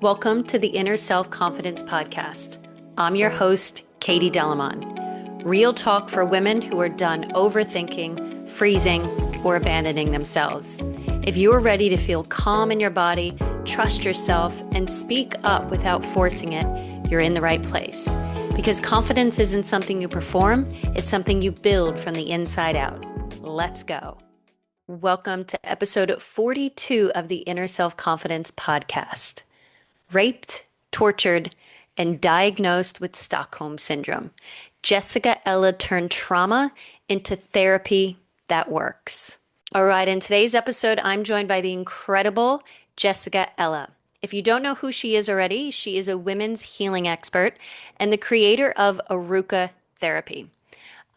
Welcome to the Inner Self Confidence Podcast. I'm your host, Katie Delamont. Real talk for women who are done overthinking, freezing, or abandoning themselves. If you are ready to feel calm in your body, trust yourself, and speak up without forcing it, you're in the right place. Because confidence isn't something you perform, it's something you build from the inside out. Let's go. Welcome to episode 42 of the Inner Self Confidence Podcast. Raped, tortured, and diagnosed with Stockholm Syndrome, Jessica Ella turned trauma into therapy that works. All right, in today's episode, I'm joined by the incredible Jessica Ella. If you don't know who she is already, she is a women's healing expert and the creator of Aaruka Therapy.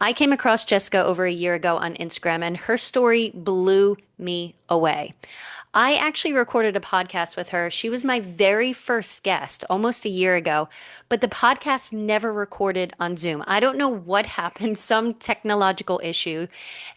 I came across Jessica over a year ago on Instagram, and her story blew me away. I actually recorded a podcast with her. She was my very first guest almost a year ago, but the podcast never recorded on Zoom. I don't know what happened, some technological issue.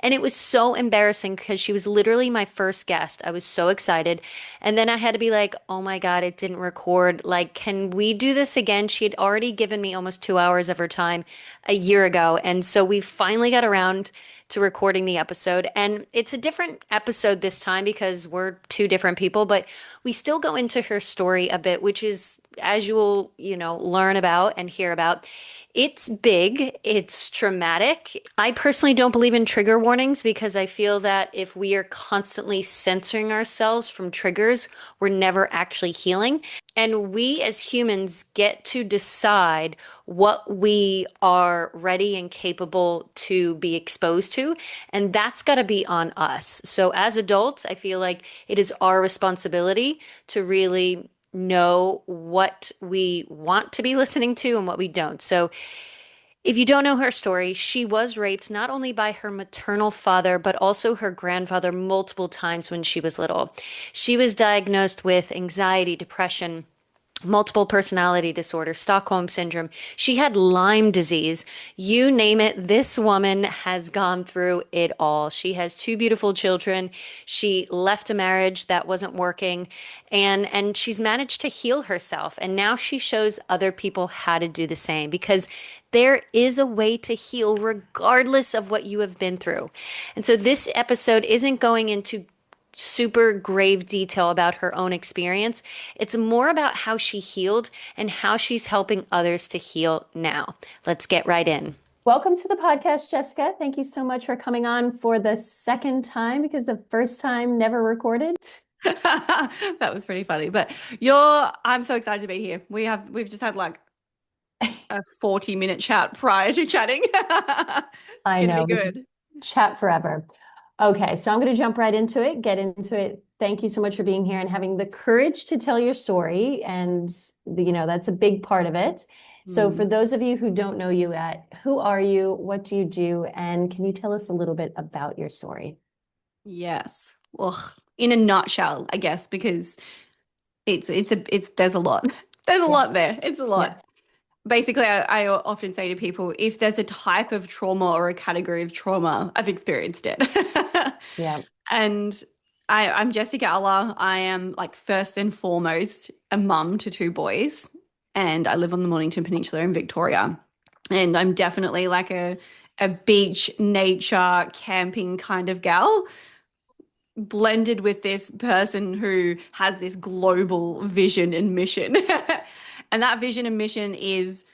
And it was so embarrassing because she was literally my first guest. I was so excited. And then I had to be like, oh my God, it didn't record. Like, can we do this again? She had already given me almost 2 hours of her time a year ago. And so we finally got around to recording the episode. And it's a different episode this time because we're two different people, but we still go into her story a bit, which is, as you will, learn about and hear about. It's big, it's traumatic. I personally don't believe in trigger warnings because I feel that if we are constantly censoring ourselves from triggers, we're never actually healing. And we as humans get to decide what we are ready and capable to be exposed to. And that's got to be on us. So as adults, I feel like it is our responsibility to really know what we want to be listening to and what we don't. So if you don't know her story, she was raped not only by her maternal father, but also her grandfather multiple times when she was little. She was diagnosed with anxiety, depression, multiple personality disorder, Stockholm Syndrome. She had Lyme disease. You name it, this woman has gone through it all. She has two beautiful children. She left a marriage that wasn't working, and she's managed to heal herself. And now she shows other people how to do the same because there is a way to heal regardless of what you have been through. And so this episode isn't going into super grave detail about her own experience. It's more about how she healed and how she's helping others to heal now. Let's get right in. Welcome to the podcast, Jessica. Thank you so much for coming on for the second time because the first time never recorded. That was pretty funny, but I'm so excited to be here. We've just had like a 40-minute chat prior to chatting. It's I know. Gonna be good. Chat forever. Okay, so I'm going to jump right into it, get into it. Thank you so much for being here and having the courage to tell your story. And, that's a big part of it. So for those of you who don't know you yet, who are you? What do you do? And can you tell us a little bit about your story? Yes. Well, in a nutshell, I guess, because there's a lot. There's a lot there. It's a lot. Yeah. Basically, I often say to people, if there's a type of trauma or a category of trauma, I've experienced it. Yeah. And I'm Jessica Ella. I am like first and foremost a mum to two boys, and I live on the Mornington Peninsula in Victoria. And I'm definitely like a beach, nature, camping kind of gal, blended with this person who has this global vision and mission. And that vision and mission is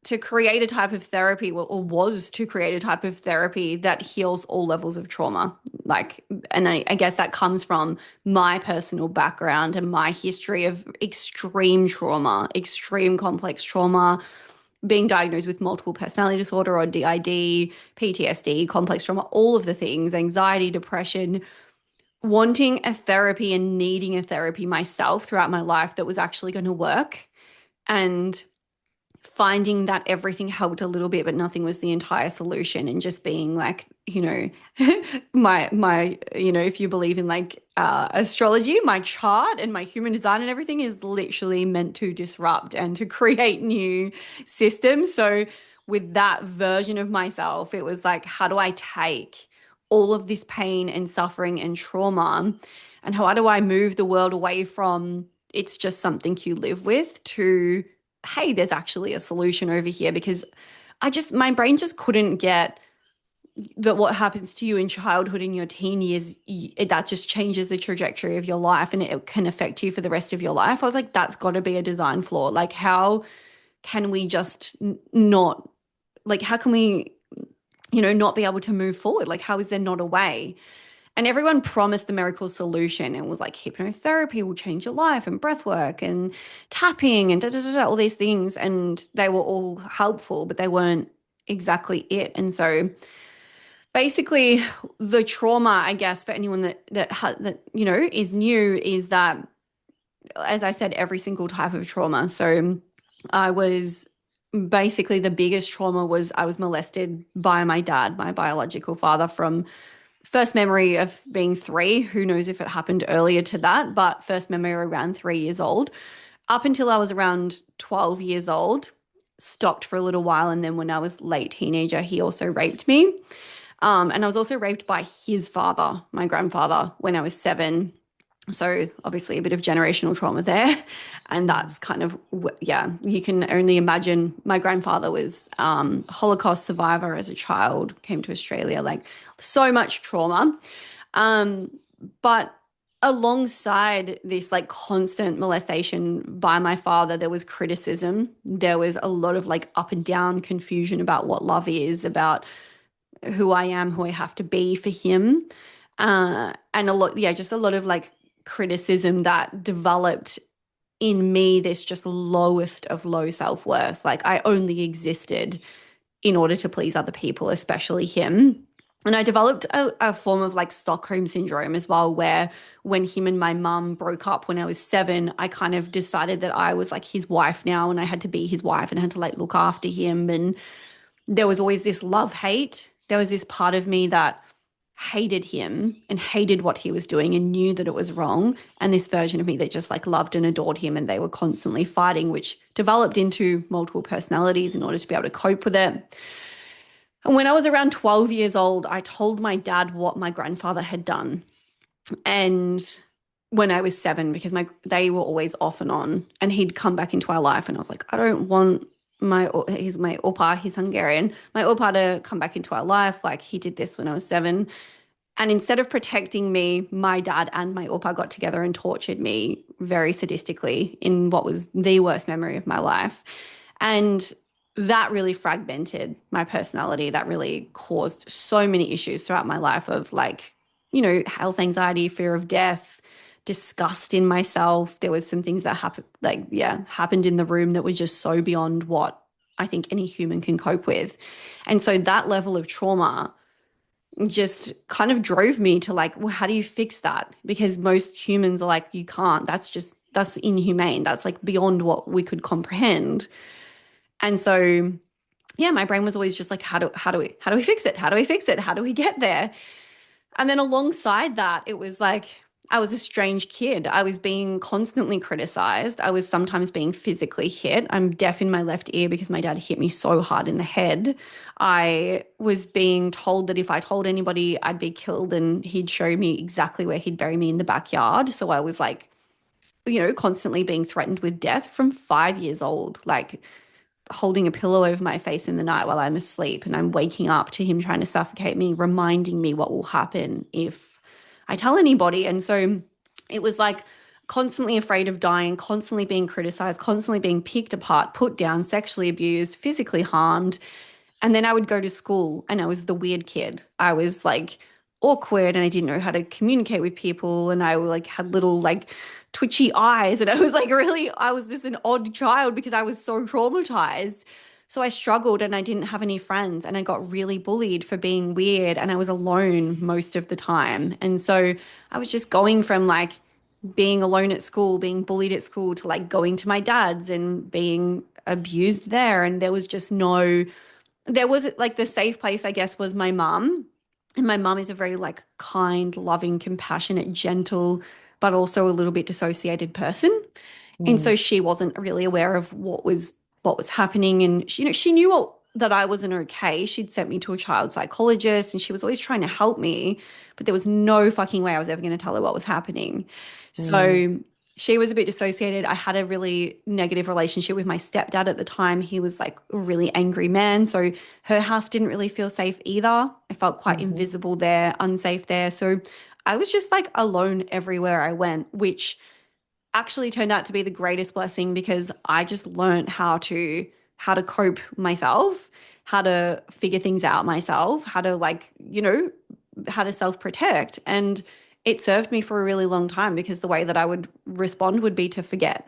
to create a type of therapy, or was to create a type of therapy that heals all levels of trauma. I guess that comes from my personal background and my history of extreme trauma, extreme complex trauma, being diagnosed with multiple personality disorder or DID, PTSD, complex trauma, all of the things, anxiety, depression, wanting a therapy and needing a therapy myself throughout my life that was actually going to work, and finding that everything helped a little bit, but nothing was the entire solution. And just being like, if you believe in like astrology, my chart and my human design and everything is literally meant to disrupt and to create new systems. So with that version of myself, it was like, how do I take all of this pain and suffering and trauma, and how do I move the world away from it's just something you live with to, hey, there's actually a solution over here. Because my brain just couldn't get that what happens to you in childhood, in your teen years, that just changes the trajectory of your life and it can affect you for the rest of your life. I was like, that's got to be a design flaw. Like, how can we just not, like, how can we, not be able to move forward? Like, how is there not a way? And everyone promised the miracle solution. It was like hypnotherapy will change your life and breath work and tapping and all these things. And they were all helpful, but they weren't exactly it. And so basically the trauma, I guess, for anyone that is new, is that, as I said, every single type of trauma. So I was basically, the biggest trauma was I was molested by my dad, my biological father, from first memory of being 3. Who knows if it happened earlier to that, but first memory around 3 years old. Up until I was around 12 years old, stopped for a little while. And then when I was late teenager, he also raped me. And I was also raped by his father, my grandfather, when I was 7. So obviously a bit of generational trauma there. And that's kind of, yeah, you can only imagine. My grandfather was Holocaust survivor as a child, came to Australia, like so much trauma. But alongside this like constant molestation by my father, there was criticism. There was a lot of like up and down confusion about what love is, about who I am, who I have to be for him. And a lot, yeah, just a lot of like criticism that developed in me, this just lowest of low self-worth. Like I only existed in order to please other people, especially him. And I developed a form of like Stockholm Syndrome as well, where when him and my mum broke up when I was 7, I kind of decided that I was like his wife now and I had to be his wife and I had to like look after him. And there was always this love-hate. There was this part of me that hated him and hated what he was doing and knew that it was wrong. And this version of me that just like loved and adored him, and they were constantly fighting, which developed into multiple personalities in order to be able to cope with it. And when I was around 12 years old, I told my dad what my grandfather had done. And when I was 7, because they were always off and on, and he'd come back into our life. And I was like, I don't want he's my opa, he's Hungarian, my opa to come back into our life. Like he did this when I was 7. And instead of protecting me, my dad and my opa got together and tortured me very sadistically in what was the worst memory of my life. And that really fragmented my personality. That really caused so many issues throughout my life of like, health anxiety, fear of death, disgust in myself. There was some things that happened in the room that were just so beyond what I think any human can cope with. And so that level of trauma just kind of drove me to like, well, how do you fix that? Because most humans are like, you can't. That's inhumane. That's like beyond what we could comprehend. And so, yeah, my brain was always just like, how do we fix it? How do we fix it? How do we get there? And then alongside that, it was like, I was a strange kid. I was being constantly criticized. I was sometimes being physically hit. I'm deaf in my left ear because my dad hit me so hard in the head. I was being told that if I told anybody, I'd be killed, and he'd show me exactly where he'd bury me in the backyard. So I was like, constantly being threatened with death from 5 years old, like holding a pillow over my face in the night while I'm asleep, and I'm waking up to him trying to suffocate me, reminding me what will happen if I tell anybody. And so it was like constantly afraid of dying, constantly being criticized, constantly being picked apart, put down, sexually abused, physically harmed. And then I would go to school and I was the weird kid. I was like awkward and I didn't know how to communicate with people, and I like had little like twitchy eyes, and I was like I was just an odd child because I was so traumatized. So I struggled and I didn't have any friends, and I got really bullied for being weird, and I was alone most of the time. And so I was just going from like being alone at school, being bullied at school, to like going to my dad's and being abused there. And there was like the safe place, I guess, was my mum. And my mum is a very like kind, loving, compassionate, gentle, but also a little bit dissociated person. And so she wasn't really aware of what was happening. And she knew that I wasn't okay. She'd sent me to a child psychologist and she was always trying to help me, but there was no fucking way I was ever going to tell her what was happening. So she was a bit dissociated. I had a really negative relationship with my stepdad at the time. He was like a really angry man. So her house didn't really feel safe either. I felt quite Hmm. invisible there, unsafe there. So I was just like alone everywhere I went, which actually turned out to be the greatest blessing because I just learned how to cope myself, how to figure things out myself, how to like, how to self-protect. And it served me for a really long time because the way that I would respond would be to forget,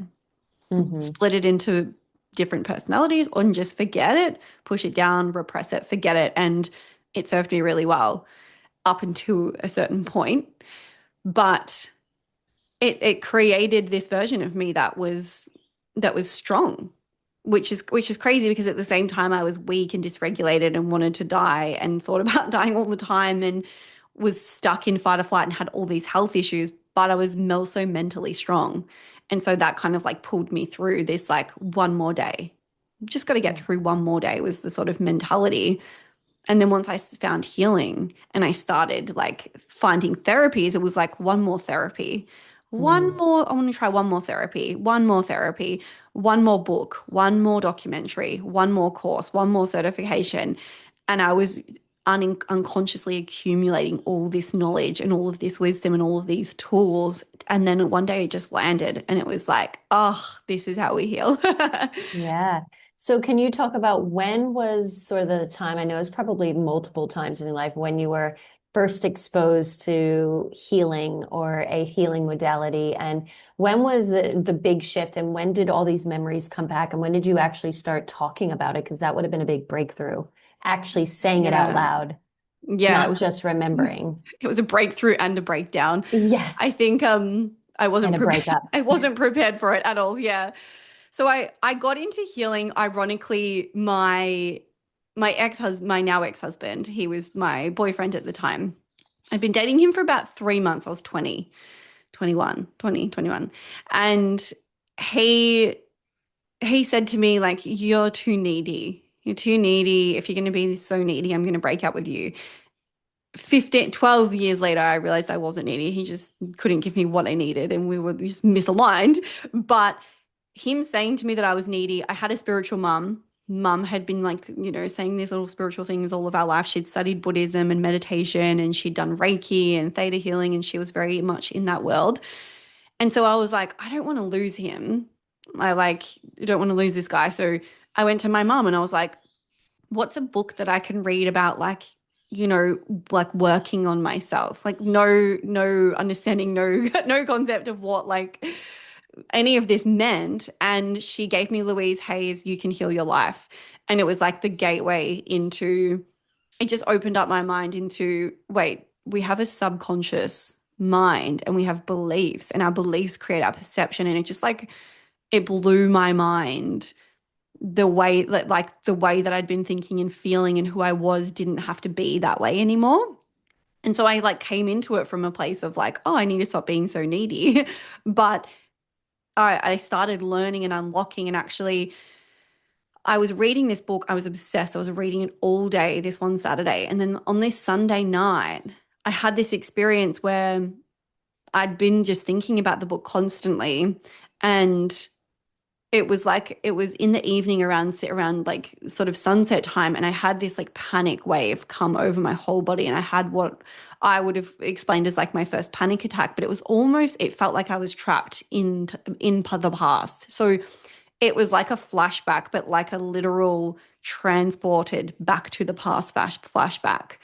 Hmm. split it into different personalities or just forget it, push it down, repress it, forget it. And it served me really well up until a certain point. But it created this version of me that was strong, which is crazy because at the same time I was weak and dysregulated and wanted to die and thought about dying all the time and was stuck in fight or flight and had all these health issues, but I was also mentally strong. And so that kind of like pulled me through this like one more day. Just got to get through one more day was the sort of mentality. And then once I found healing and I started like finding therapies, it was like one more therapy, one Mm. more, I want to try one more therapy, one more therapy, one more book, one more documentary, one more course, one more certification. And I was unconsciously accumulating all this knowledge and all of this wisdom and all of these tools. And then one day it just landed and it was like, oh, this is how we heal. Yeah. So can you talk about when was sort of the time, I know it's probably multiple times in your life, when you were first exposed to healing or a healing modality, and when was the big shift, and when did all these memories come back, and when did you actually start talking about it? Because that would have been a big breakthrough, actually saying it out Yeah. loud, Yeah. It not was just remembering. It was a breakthrough and a breakdown. Yes. I think I And wasn't a prepared breakup. I wasn't prepared for it at all. Yeah. So I got into healing ironically my ex-husband, my now ex-husband, he was my boyfriend at the time. I'd been dating him for about 3 months. I was 20, 21, 20, 21. And he he said to me like you're too needy. You're too needy. If you're going to be so needy, I'm going to break up with you. 15, 12 years later, I realized I wasn't needy. He just couldn't give me what I needed and we were just misaligned. But him saying to me that I was needy, I had a spiritual mum. Mum had been like, saying these little spiritual things all of our life. She'd studied Buddhism and meditation and she'd done Reiki and theta healing and she was very much in that world. And so I was like, I don't want to lose him. I like don't want to lose this guy. So I went to my mum and I was like, what's a book that I can read about like, like working on myself? Like no understanding, no no concept of what like any of this meant. And she gave me Louise Hay's You Can Heal Your Life. And it was like the gateway into it just opened up my mind into wait, we have a subconscious mind and we have beliefs and our beliefs create our perception. And it just like it blew my mind the way that like the way that I'd been thinking and feeling and who I was didn't have to be that way anymore. And so I like came into it from a place of like, oh, I need to stop being so needy. But I started learning and unlocking and actually I was reading this book. I was obsessed. I was reading it all day this one Saturday. And then on this Sunday night, I had this experience where I'd been just thinking about the book constantly. And it was like it was in the evening around like sort of sunset time and I had this like panic wave come over my whole body and I had what I would have explained as like my first panic attack, but it felt like I was trapped in the past. So it was like a flashback, but like a literal transported back to the past flashback.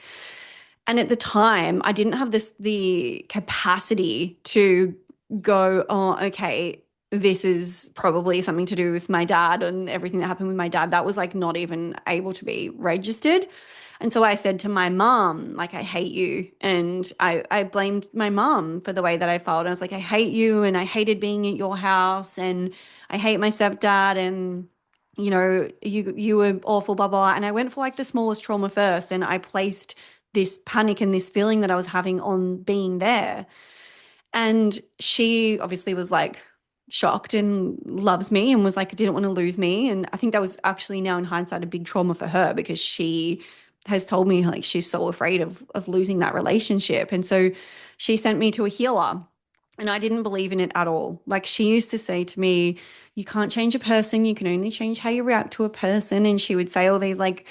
And at the time, I didn't have the capacity to go, oh, okay, this is probably something to do with my dad and everything that happened with my dad. That was like not even able to be registered. And so I said to my mom, like, I hate you. And I blamed my mom for the way that I felt. I was like, I hate you and I hated being at your house and I hate my stepdad and you were awful, blah, blah. And I went for like the smallest trauma first and I placed this panic and this feeling that I was having on being there. And she obviously was like shocked and loves me and was like, didn't want to lose me. And I think that was actually now in hindsight a big trauma for her because she has told me like she's so afraid of losing that relationship. And so she sent me to a healer. And I didn't believe in it at all. Like she used to say to me, you can't change a person, you can only change how you react to a person. And she would say all these like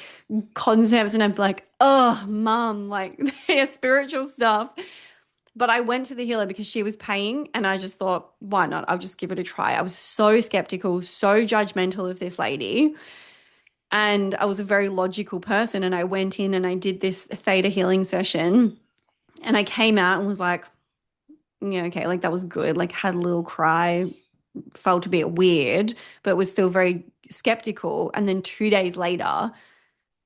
concepts, and I'd be like, oh, mom, like they're spiritual stuff. But I went to the healer because she was paying, and I just thought, why not? I'll just give it a try. I was so skeptical, so judgmental of this lady. And I was a very logical person. And I went in and I did this theta healing session. And I came out and was like, yeah, okay, like that was good. Like had a little cry, felt a bit weird, but was still very skeptical. And then 2 days later,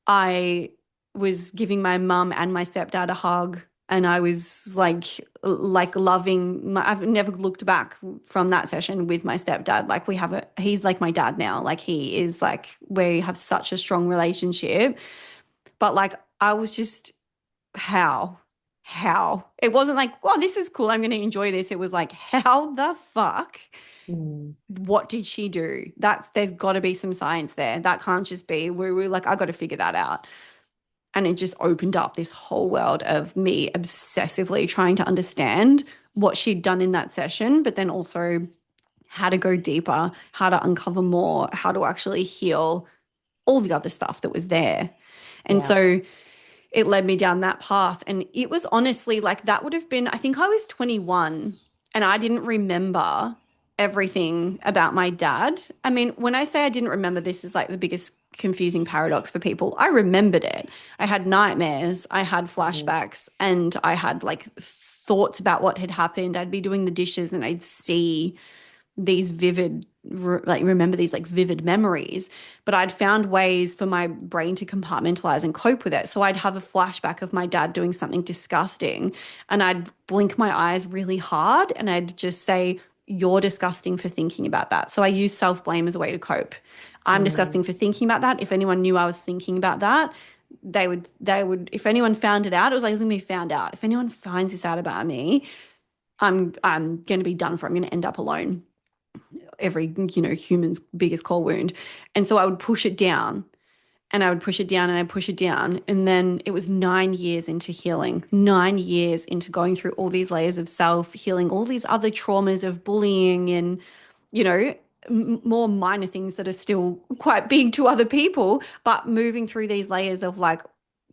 I was giving my mum and my stepdad a hug, and I was like loving I've never looked back from that session with my stepdad. Like he's like my dad now. Like he is like, we have such a strong relationship. But like I was just, how? How? It wasn't like, oh, this is cool, I'm going to enjoy this. It was like, how the fuck? Mm. What did she do? There's got to be some science there. That can't just be woo woo. Like, I got to figure that out. And it just opened up this whole world of me obsessively trying to understand what she'd done in that session, but then also how to go deeper, how to uncover more, how to actually heal all the other stuff that was there. And Yeah. so it led me down that path. And it was honestly like, that would have been, I think I was 21 and I didn't remember everything about my dad. I mean, when I say I didn't remember, this is like the biggest confusing paradox for people. I remembered it. I had nightmares, I had Mhm. flashbacks, and I had like thoughts about what had happened. I'd be doing the dishes and I'd see these vivid, like remember these like vivid memories, but I'd found ways for my brain to compartmentalize and cope with it. So I'd have a flashback of my dad doing something disgusting, and I'd blink my eyes really hard and I'd just say, you're disgusting for thinking about that. So I use self-blame as a way to cope. I'm Mm. disgusting for thinking about that. If anyone knew I was thinking about that, they would if anyone found it out, it was like, it's gonna be found out. If anyone finds this out about me, I'm gonna be done for. I'm gonna end up alone. Every, human's biggest core wound. And so I would push it down, and I would push it down, and I'd push it down. And then it was 9 years into healing, 9 years into going through all these layers of self, healing all these other traumas of bullying and, you know, more minor things that are still quite big to other people, but moving through these layers of like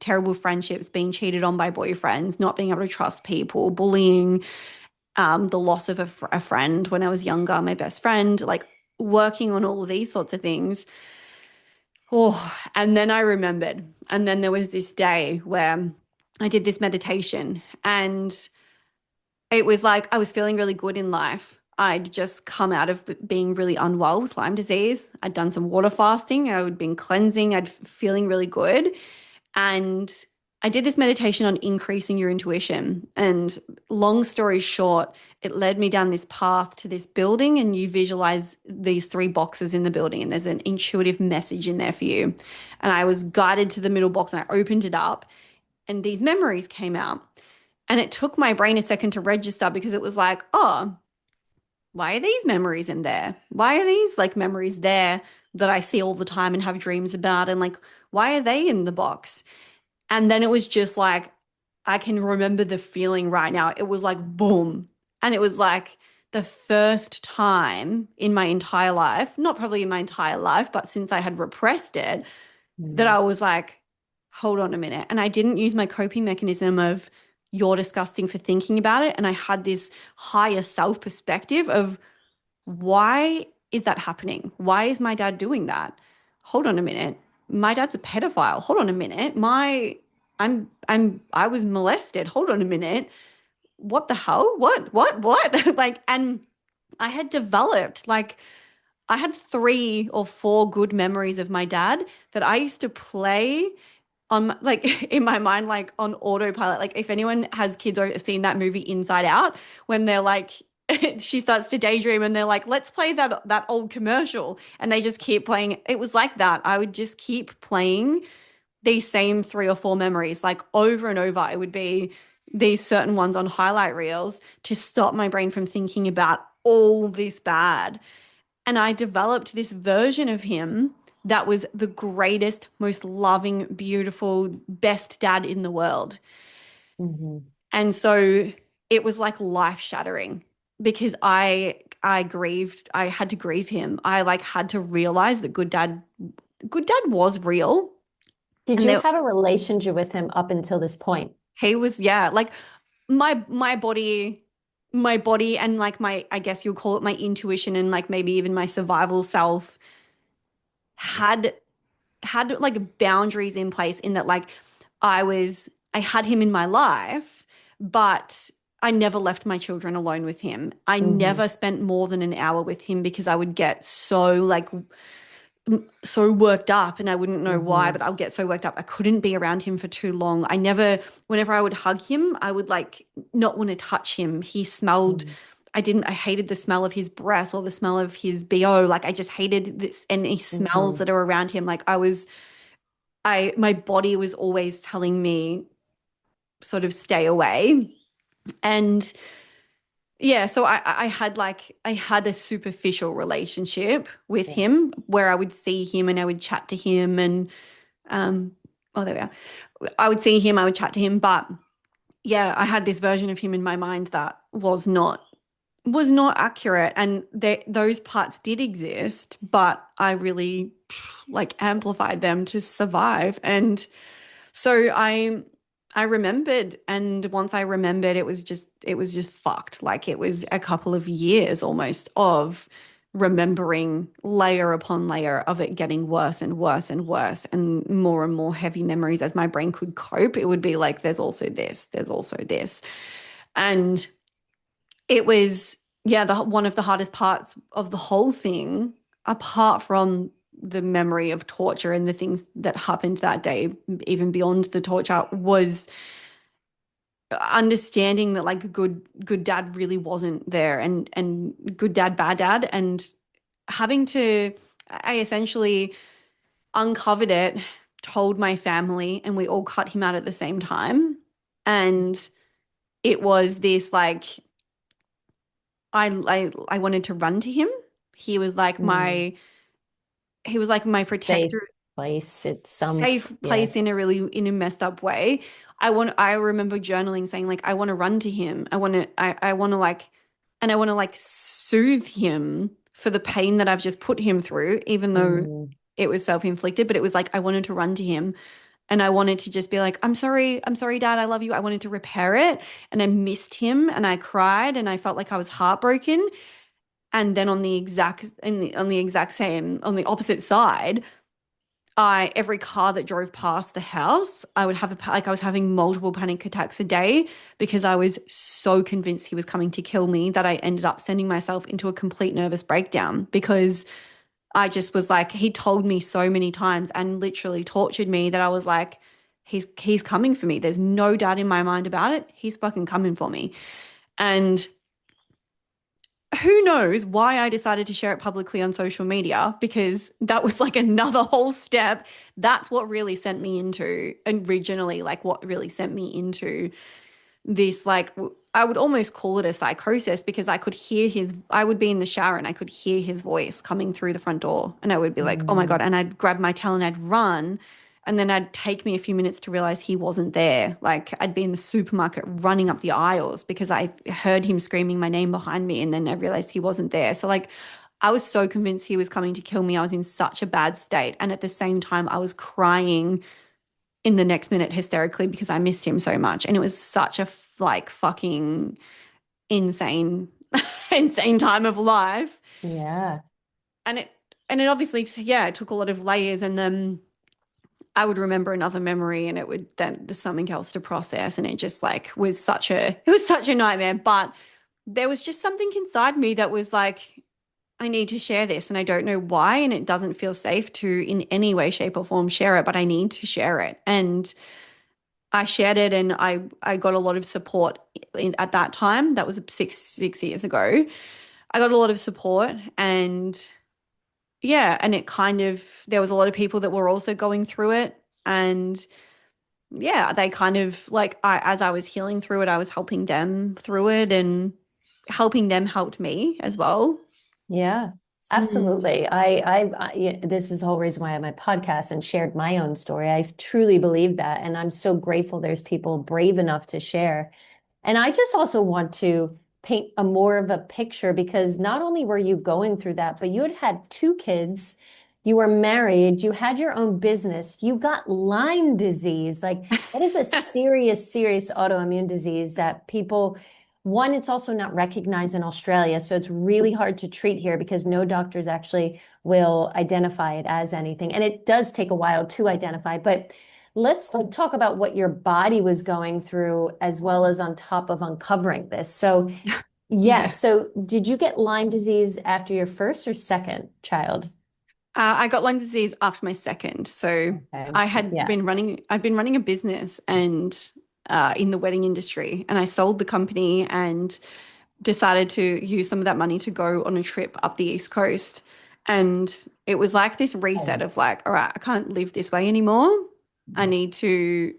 terrible friendships, being cheated on by boyfriends, not being able to trust people, bullying, the loss of a friend when I was younger, my best friend, like working on all of these sorts of things. Oh, and then I remembered. And then there was this day where I did this meditation, and it was like I was feeling really good in life. I'd just come out of being really unwell with Lyme disease. I'd done some water fasting. I had been cleansing. I'd feeling really good. And I did this meditation on increasing your intuition. And long story short, it led me down this path to this building, and you visualize these three boxes in the building, and there's an intuitive message in there for you. And I was guided to the middle box, and I opened it up, and these memories came out. And it took my brain a second to register, because it was like, oh, why are these memories in there? Why are these like memories there that I see all the time and have dreams about? And like, why are they in the box? And then it was just like, I can remember the feeling right now. It was like, boom. And it was like the first time in my entire life, not probably in my entire life, but since I had repressed it, that Mm. I was like, hold on a minute. And I didn't use my coping mechanism of, you're disgusting for thinking about it. And I had this higher self perspective of, why is that happening? Why is my dad doing that? Hold on a minute. My dad's a pedophile. Hold on a minute. I was molested. Hold on a minute. What the hell? What? Like, and I had developed like, I had 3 or 4 good memories of my dad that I used to play on like in my mind, like on autopilot. Like if anyone has kids or seen that movie Inside Out, when they're like, she starts to daydream and they're like, let's play that old commercial, and they just keep playing. It was like that. I would just keep playing these same 3 or 4 memories like over and over. It would be these certain ones on highlight reels to stop my brain from thinking about all this bad. And I developed this version of him that was the greatest, most loving, beautiful, best dad in the world. Mhm. And so it was like life shattering. because I grieved. I had to grieve him. I like had to realize that good dad was real. Did And you there have a relationship with him up until this point? he was, yeah, like my body and like my, I guess you'll call it my intuition and like maybe even my survival self had like boundaries in place in that like I had him in my life, but I never left my children alone with him. I Hmm. never spent more than an hour with him because I would get so like so worked up and I wouldn't know why, Hmm. but I would get so worked up. I couldn't be around him for too long. I never, whenever I would hug him, I would like not want to touch him. He smelled, I hated the smell of his breath or the smell of his BO. Like I just hated this any smells Hmm. that are around him. Like my body was always telling me sort of stay away. And yeah, so I had a superficial relationship with Yeah. him where I would see him and I would chat to him and um oh there we are. I would see him, I would chat to him, but yeah, I had this version of him in my mind that was not accurate and those parts did exist, but I really like amplified them to survive. And so I remembered, and once I remembered, it was just fucked. Like it was a couple of years almost of remembering layer upon layer of it getting worse and worse and worse and more heavy memories as my brain could cope. It would be like there's also this, there's also this. And it was, yeah, one of the hardest parts of the whole thing, apart from the memory of torture and the things that happened that day, even beyond the torture, was understanding that like good dad really wasn't there and good dad, bad dad, and having to, I essentially uncovered it, told my family, and we all cut him out at the same time. And it was this like I wanted to run to him. He was like Mm. my Safe protector, place. It's some, safe yeah. place in a messed up way. I remember journaling saying like I want to run to him. I want to like and I want to like soothe him for the pain that I've just put him through, even though Mm. it was self-inflicted, but it was like I wanted to run to him and I wanted to just be like, I'm sorry, Dad, I love you. I wanted to repair it. And I missed him and I cried and I felt like I was heartbroken. And then on the exact same on the opposite side, I every car that drove past the house, I would have like I was having multiple panic attacks a day because I was so convinced he was coming to kill me that I ended up sending myself into a complete nervous breakdown because I just was like he told me so many times and literally tortured me that I was like he's coming for me. There's no doubt in my mind about it. He's fucking coming for me. And who knows why I decided to share it publicly on social media because that was like another whole step. That's what really sent me into originally, like what really sent me into this, like, I would almost call it a psychosis because I would be in the shower and I could hear his voice coming through the front door. And I would be like, oh my God. Mm. And I'd grab my towel and I'd run. And then I'd take me a few minutes to realize he wasn't there. Like I'd be in the supermarket running up the aisles because I heard him screaming my name behind me. And then I realized he wasn't there. So, like, I was so convinced he was coming to kill me. I was in such a bad state. And at the same time, I was crying in the next minute hysterically because I missed him so much. And it was such a like fucking insane, insane time of life. Yeah. And it obviously, yeah, it took a lot of layers. And then I would remember another memory and it would then there's something else to process. And it just like it was such a nightmare. But there was just something inside me that was like, I need to share this and I don't know why. And it doesn't feel safe to in any way, shape, or form share it, but I need to share it. And I shared it and I got a lot of support at that time. That was six years ago. I got a lot of support and yeah, and it kind of there was a lot of people that were also going through it and yeah, they kind of like as I was healing through it, I was helping them through it and helping them helped me as well. Yeah, Mm. absolutely. Yeah, this is the whole reason why I have my podcast and shared my own story. I truly believe that. And I'm so grateful there's people brave enough to share. And I just also want to paint a more of a picture, because not only were you going through that, but you had had two kids, you were married, you had your own business, you got Lyme disease. Like that is a serious, serious autoimmune disease that people, one, it's also not recognized in Australia. So it's really hard to treat here because no doctors actually will identify it as anything. And it does take a while to identify, but let's talk about what your body was going through as well as on top of uncovering this. So, yeah. Yeah. So, did you get Lyme disease after your first or second child? I got Lyme disease after my second. So Okay. Yeah. I'd been running a business and in the wedding industry, and I sold the company and decided to use some of that money to go on a trip up the East Coast. And it was like this reset of like, all right, I can't live this way anymore. I need to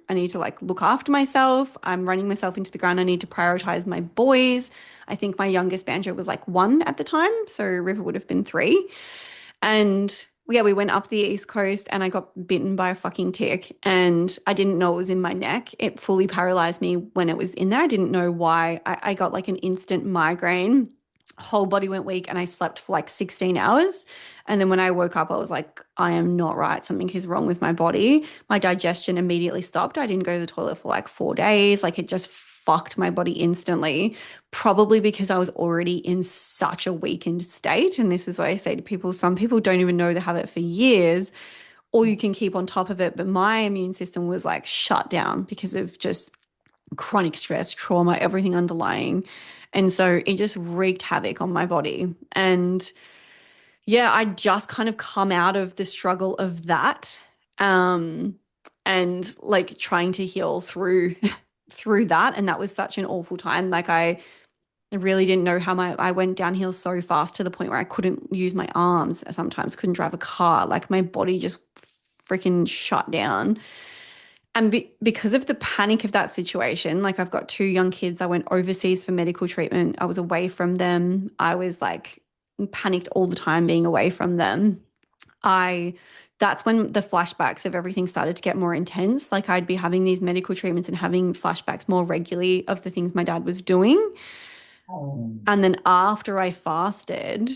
like look after myself. I'm running myself into the ground. I need to prioritize my boys. I think my youngest Banjo was like 1 at the time, so River would have been 3. And yeah, we went up the East Coast and I got bitten by a fucking tick and I didn't know it was in my neck. It fully paralyzed me when it was in there. I didn't know why. I got like an instant migraine. Whole body went weak and I slept for like 16 hours. And then when I woke up, I was like, I am not right. Something is wrong with my body. My digestion immediately stopped. I didn't go to the toilet for like 4 days. Like it just fucked my body instantly, probably because I was already in such a weakened state. And this is what I say to people. Some people don't even know they have it for years, or you can keep on top of it. But my immune system was like shut down because of just chronic stress, trauma, everything underlying. And so it just wreaked havoc on my body. And yeah, I just kind of come out of the struggle of that. Um, and like trying to heal through through that. And that was such an awful time. Like I really didn't know how I went downhill so fast to the point where I couldn't use my arms. I sometimes couldn't drive a car. Like my body just freaking shut down. And because of the panic of that situation, like I've got 2 young kids. I went overseas for medical treatment. I was away from them. I was like panicked all the time being away from them. I That's when the flashbacks of everything started to get more intense. Like I'd be having these medical treatments and having flashbacks more regularly of the things my dad was doing. And then after I fasted,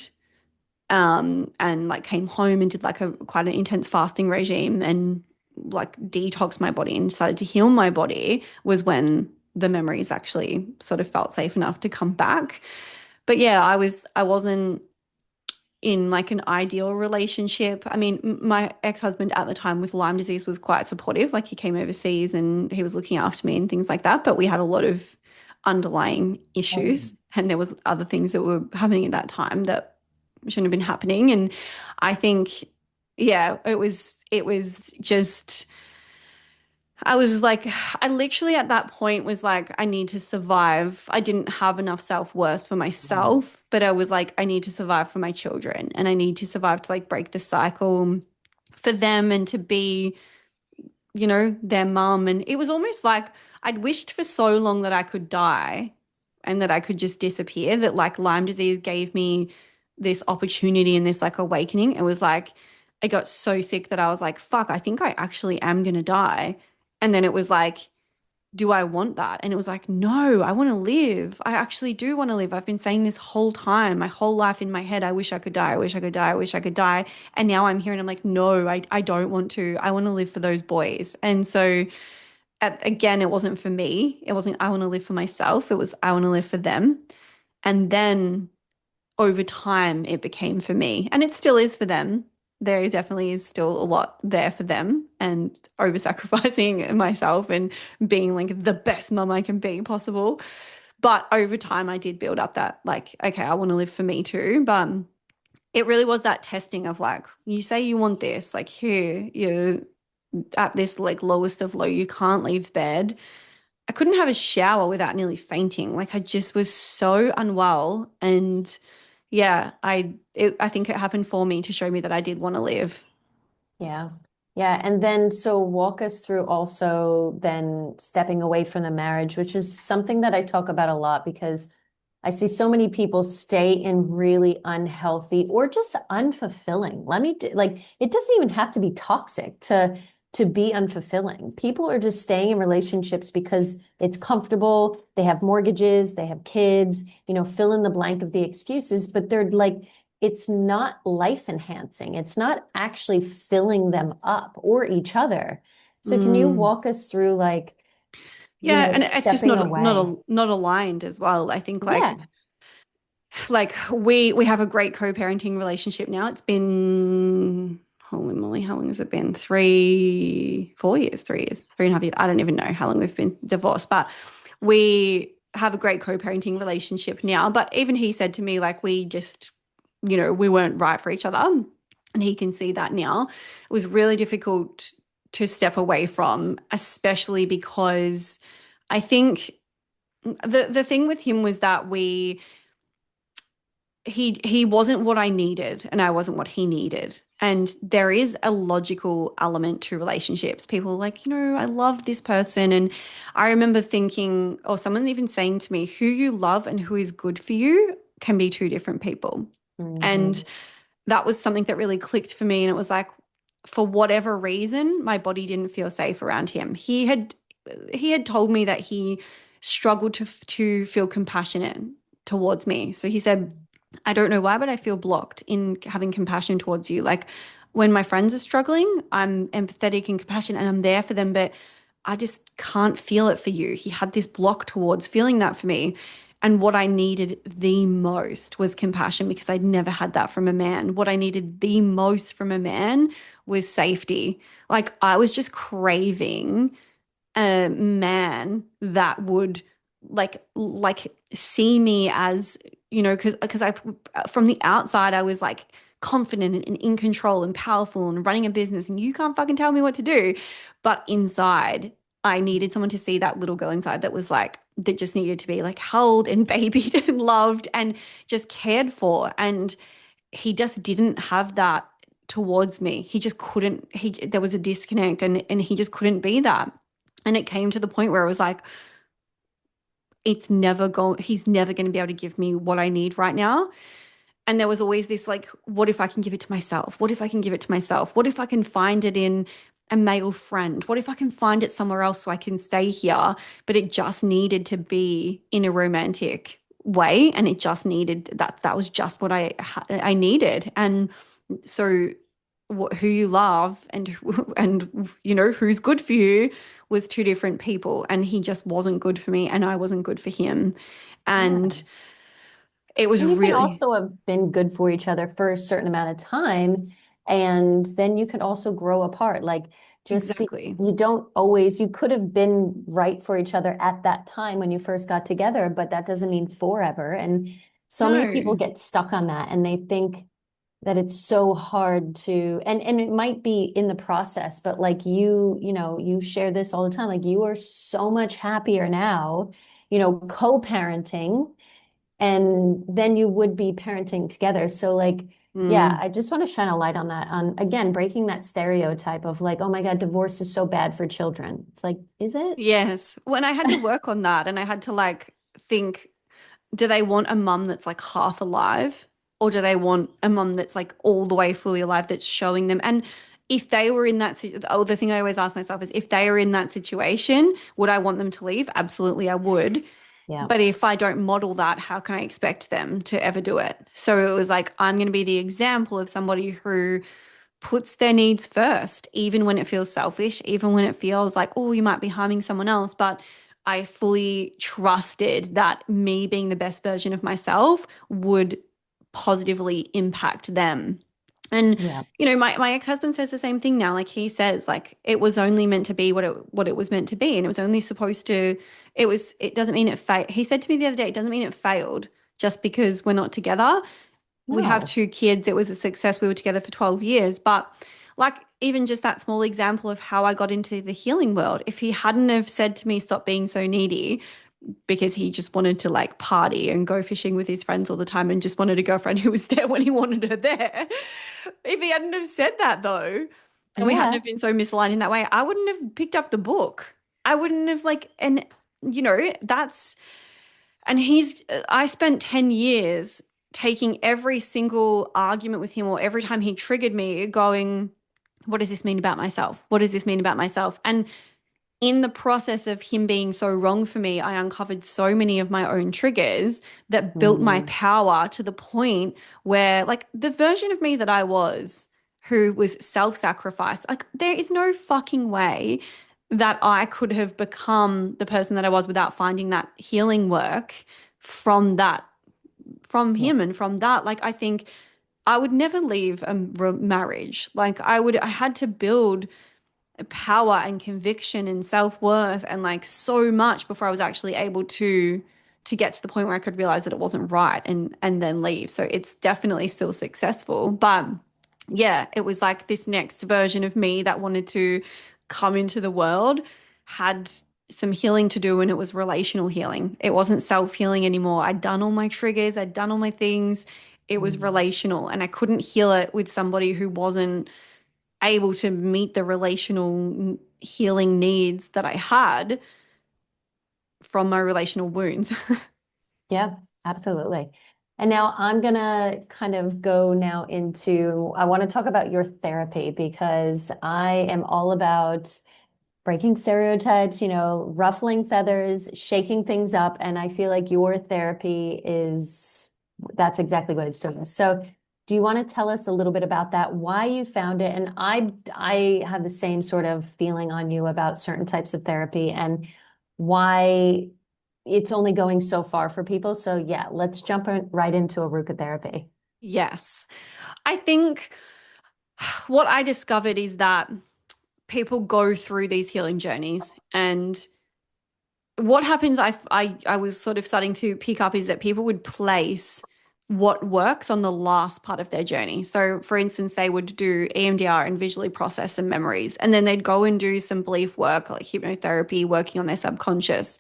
and like came home and did like a quite an intense fasting regime and like detoxed my body and started to heal my body was when the memories actually sort of felt safe enough to come back. But yeah, I wasn't in like an ideal relationship. I mean, my ex-husband at the time with Lyme disease was quite supportive. Like he came overseas and he was looking after me and things like that. But we had a lot of underlying issues and there was other things that were happening at that time that shouldn't have been happening. And I think, yeah, it was just I was like, I literally at that point was like, I need to survive. I didn't have enough self-worth for myself, but I was like, I need to survive for my children and I need to survive to like break the cycle for them and to be, you know, their mum. And it was almost like I'd wished for so long that I could die and that I could just disappear, that like Lyme disease gave me this opportunity and this like awakening. It was like I got so sick that I was like, fuck, I think I actually am going to die. And then it was like, do I want that? And it was like, no, I want to live. I actually do want to live. I've been saying this whole time, my whole life in my head, I wish I could die. I wish I could die. I wish I could die. And now I'm here and I'm like, no, I don't want to. I want to live for those boys. And so again, it wasn't for me. It wasn't, I want to live for myself. It was, I want to live for them. And then over time, it became for me. And it still is for them. There is definitely is still a lot there for them and over sacrificing myself and being like the best mum I can be possible. But over time, I did build up that like, okay, I want to live for me too. But it really was that testing of like, you say you want this, like here, you're at this like lowest of low, you can't leave bed. I couldn't have a shower without nearly fainting. Like I just was so unwell. And yeah, I think it happened for me to show me that I did want to live. Yeah. Yeah. And then, so walk us through also then stepping away from the marriage, which is something that I talk about a lot because I see so many people stay in really unhealthy or just unfulfilling. Let me do, like, it doesn't even have to be toxic to to be unfulfilling. People are just staying in relationships because it's comfortable, they have mortgages, they have kids, fill in the blank of the excuses, but they're like, it's not life enhancing. It's not actually filling them up or each other. So can you Mm. walk us through like, Yeah, and it's just stepping away? not aligned as well. I think Yeah. like we have a great co-parenting relationship now. It's been, holy moly, how long has it been? 4 years, 3 years, 3.5 years. I don't even know how long we've been divorced, but we have a great co-parenting relationship now. But even he said to me, like, we just, we weren't right for each other. And he can see that now. It was really difficult to step away from, especially because I think the thing with him was that he wasn't what I needed and I wasn't what he needed. And there is a logical element to relationships. People are like, I love this person. And I remember thinking, or someone even saying to me, who you love and who is good for you can be two different people. And Mhm. that was something that really clicked for me. And it was like, for whatever reason, my body didn't feel safe around him. He had told me that he struggled to feel compassionate towards me. So he said, I don't know why, but I feel blocked in having compassion towards you. Like when my friends are struggling, I'm empathetic and compassionate and I'm there for them, but I just can't feel it for you. He had this block towards feeling that for me. And what I needed the most was compassion because I'd never had that from a man. What I needed the most from a man was safety. Like I was just craving a man that would like see me as, because I from the outside I was like confident and in control and powerful and running a business and you can't fucking tell me what to do. But inside, I needed someone to see that little girl inside that was like that just needed to be like held and babied and loved and just cared for. And he just didn't have that towards me. He just couldn't, there was a disconnect and he just couldn't be that. And it came to the point where it was like, he's never going to be able to give me what I need right now. And there was always this like, what if I can give it to myself? What if I can give it to myself? What if I can find it in a male friend? What if I can find it somewhere else so I can stay here? But it just needed to be in a romantic way. And it just needed that was just what I needed. And so who you love and who's good for you was two different people and he just wasn't good for me and I wasn't good for him Yeah. and it was And you can really also have been good for each other for a certain amount of time. And then you can also grow apart. Like exactly you don't always, you could have been right for each other at that time when you first got together, but that doesn't mean forever. And so many people no get stuck on that and they think that it's so hard to, and it might be in the process, but like you share this all the time. Like you are so much happier now, co-parenting and then you would be parenting together. So like, yeah, mm. I just want to shine a light on that, on again, breaking that stereotype of like, oh my God, divorce is so bad for children. It's like, is it? Yes, when I had to work on that and I had to like think, do they want a mum that's like half alive or do they want a mum that's like all the way fully alive that's showing them? And if they were in the thing I always ask myself is if they are in that situation, would I want them to leave? Absolutely, I would. Yeah. But if I don't model that, how can I expect them to ever do it? So it was like, I'm going to be the example of somebody who puts their needs first, even when it feels selfish, even when it feels like, oh, you might be harming someone else. But I fully trusted that me being the best version of myself would positively impact them. And Yeah. my ex-husband says the same thing now. Like he says, like it was only meant to be what it was meant to be, and it was only supposed to. It doesn't mean it failed. He said to me the other day, it doesn't mean it failed just because we're not together. We have No. two kids. It was a success. We were together for 12 years. But like even just that small example of how I got into the healing world, if he hadn't have said to me, stop being so needy, because he just wanted to like party and go fishing with his friends all the time and just wanted a girlfriend who was there when he wanted her there. If he hadn't have said that though, and we hadn't Yeah. have been so misaligned in that way, I wouldn't have picked up the book. I wouldn't have like, and that's and I spent 10 years taking every single argument with him or every time he triggered me going, what does this mean about myself? What does this mean about myself? And in the process of him being so wrong for me, I uncovered so many of my own triggers that built my Mm, power to the point where, like, the version of me that I was, who was self-sacrifice, like, there is no fucking way that I could have become the person that I was without finding that healing work from that, from yeah. him and from that. Like, I think I would never leave a marriage. Like, I had to build power and conviction and self-worth and like so much before I was actually able to get to the point where I could realize that it wasn't right and then leave. So it's definitely still successful. But yeah, it was like this next version of me that wanted to come into the world had some healing to do, and it was relational healing. It wasn't self-healing anymore. I'd done all my triggers, I'd done all my things. It was Mm. relational, and I couldn't heal it with somebody who wasn't able to meet the relational healing needs that I had from my relational wounds. Yeah, absolutely. And now I'm gonna kind of go now into, I want to talk about your therapy because I am all about breaking stereotypes, ruffling feathers, shaking things up. And I feel like your therapy that's exactly what it's doing. So do you want to tell us a little bit about that, why you found it? And I have the same sort of feeling on you about certain types of therapy and why it's only going so far for people. So yeah, let's jump right into Aruka therapy. Yes. I think what I discovered is that people go through these healing journeys, and what happens, I was sort of starting to pick up, is that people would place what works on the last part of their journey. So for instance, they would do EMDR and visually process some memories, and then they'd go and do some belief work like hypnotherapy, working on their subconscious.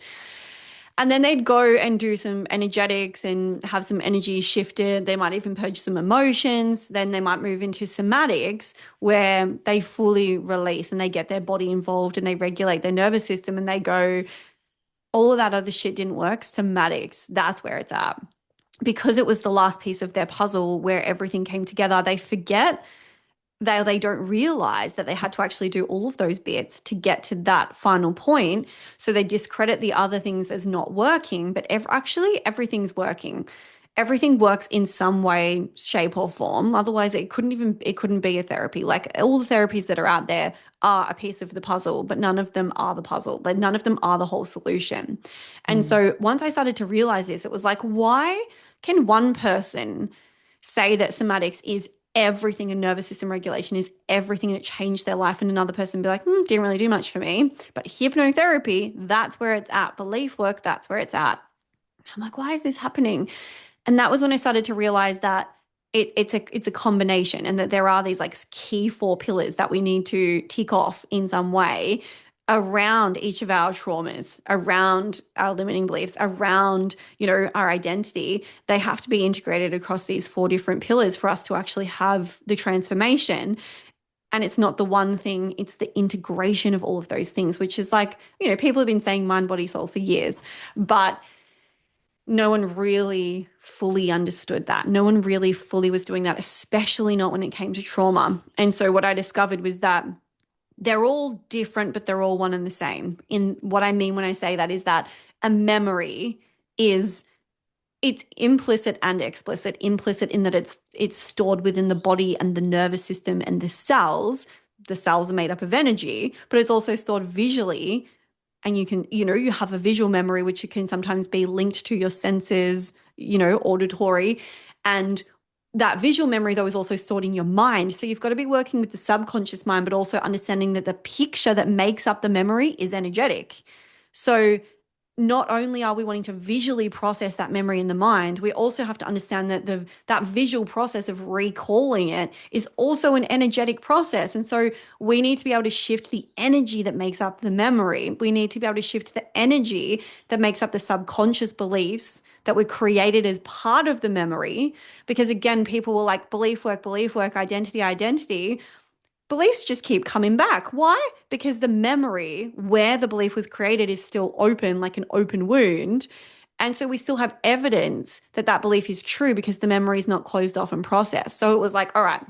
And then they'd go and do some energetics and have some energy shifted. They might even purge some emotions. Then they might move into somatics where they fully release and they get their body involved and they regulate their nervous system and they go, all of that other shit didn't work. Somatics, that's where it's at. Because it was the last piece of their puzzle where everything came together, they forget, they don't realize that they had to actually do all of those bits to get to that final point. So they discredit the other things as not working, but actually everything's working. Everything works in some way, shape, or form. Otherwise, it couldn't be a therapy. Like, all the therapies that are out there are a piece of the puzzle, but none of them are the puzzle. Like, none of them are the whole solution. And Mm. so once I started to realize this, it was like, why can one person say that somatics is everything, and nervous system regulation is everything, and it changed their life, and another person be like, didn't really do much for me, but hypnotherapy, that's where it's at. Belief work, that's where it's at. I'm like, why is this happening? And that was when I started to realize that it's a combination, and that there are these like key four pillars that we need to tick off in some way around each of our traumas, around our limiting beliefs, around, our identity. They have to be integrated across these four different pillars for us to actually have the transformation. And it's not the one thing, it's the integration of all of those things, which is like, people have been saying mind, body, soul for years, but no one really fully understood that. No one really fully was doing that, especially not when it came to trauma. And so what I discovered was that they're all different, but they're all one and the same. In what I mean when I say that is that a memory is, it's implicit and explicit. Implicit in that it's stored within the body and the nervous system and the cells. The cells are made up of energy, but it's also stored visually, and you can, you have a visual memory, which can sometimes be linked to your senses, auditory. And that visual memory, though, is also stored in your mind. So you've got to be working with the subconscious mind, but also understanding that the picture that makes up the memory is energetic. So not only are we wanting to visually process that memory in the mind, we also have to understand that that visual process of recalling it is also an energetic process. And so we need to be able to shift the energy that makes up the memory. We need to be able to shift the energy that makes up the subconscious beliefs that were created as part of the memory. Because again, people will like belief work, identity, identity. Beliefs just keep coming back. Why? Because the memory where the belief was created is still open, like an open wound. And so we still have evidence that that belief is true because the memory is not closed off and processed. So it was like, all right,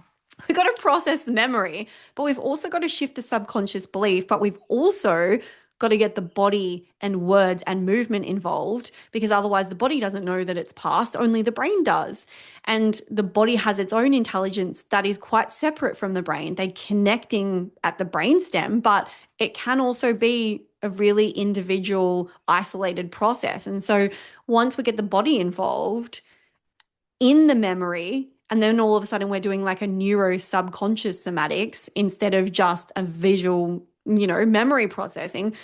we've got to process the memory, but we've also got to shift the subconscious belief, but we've also got to get the body and words and movement involved, because otherwise the body doesn't know that it's past, only the brain does. And the body has its own intelligence that is quite separate from the brain. They're connecting at the brainstem, but it can also be a really individual, isolated process. And so once we get the body involved in the memory, and then all of a sudden we're doing like a neuro subconscious somatics instead of just a visual, memory processing.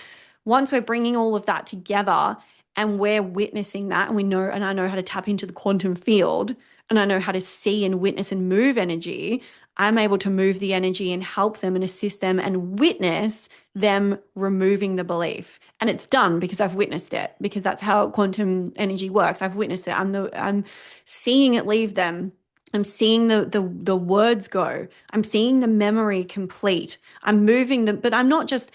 Once we're bringing all of that together and we're witnessing that, and we know, and I know how to tap into the quantum field, and I know how to see and witness and move energy, I'm able to move the energy and help them and assist them and witness them removing the belief. And it's done because I've witnessed it, because that's how quantum energy works. I've witnessed it. I'm seeing it leave them. I'm seeing the words go. I'm seeing the memory complete. I'm moving them, but I'm not just,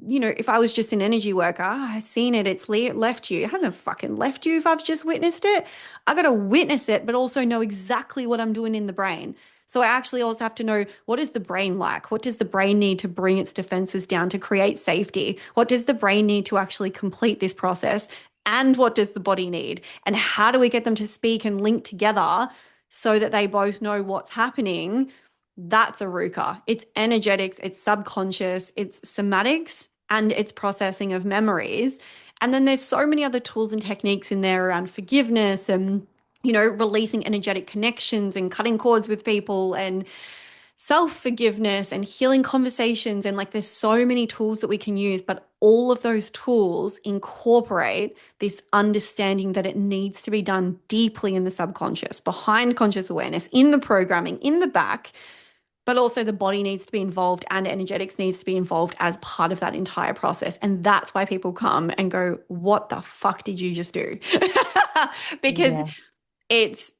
if I was just an energy worker, I've seen it, it's left you. It hasn't fucking left you if I've just witnessed it. I got to witness it, but also know exactly what I'm doing in the brain. So I actually also have to know, what is the brain like? What does the brain need to bring its defenses down to create safety? What does the brain need to actually complete this process? And what does the body need? And how do we get them to speak and link together so that they both know what's happening? That's Aaruka. It's energetics, it's subconscious, it's somatics, and it's processing of memories. And then there's so many other tools and techniques in there around forgiveness and releasing energetic connections and cutting cords with people and self-forgiveness and healing conversations. And like, there's so many tools that we can use, but all of those tools incorporate this understanding that it needs to be done deeply in the subconscious, behind conscious awareness, in the programming, in the back, but also the body needs to be involved and energetics needs to be involved as part of that entire process. And that's why people come and go, what the fuck did you just do? Because Yeah. it's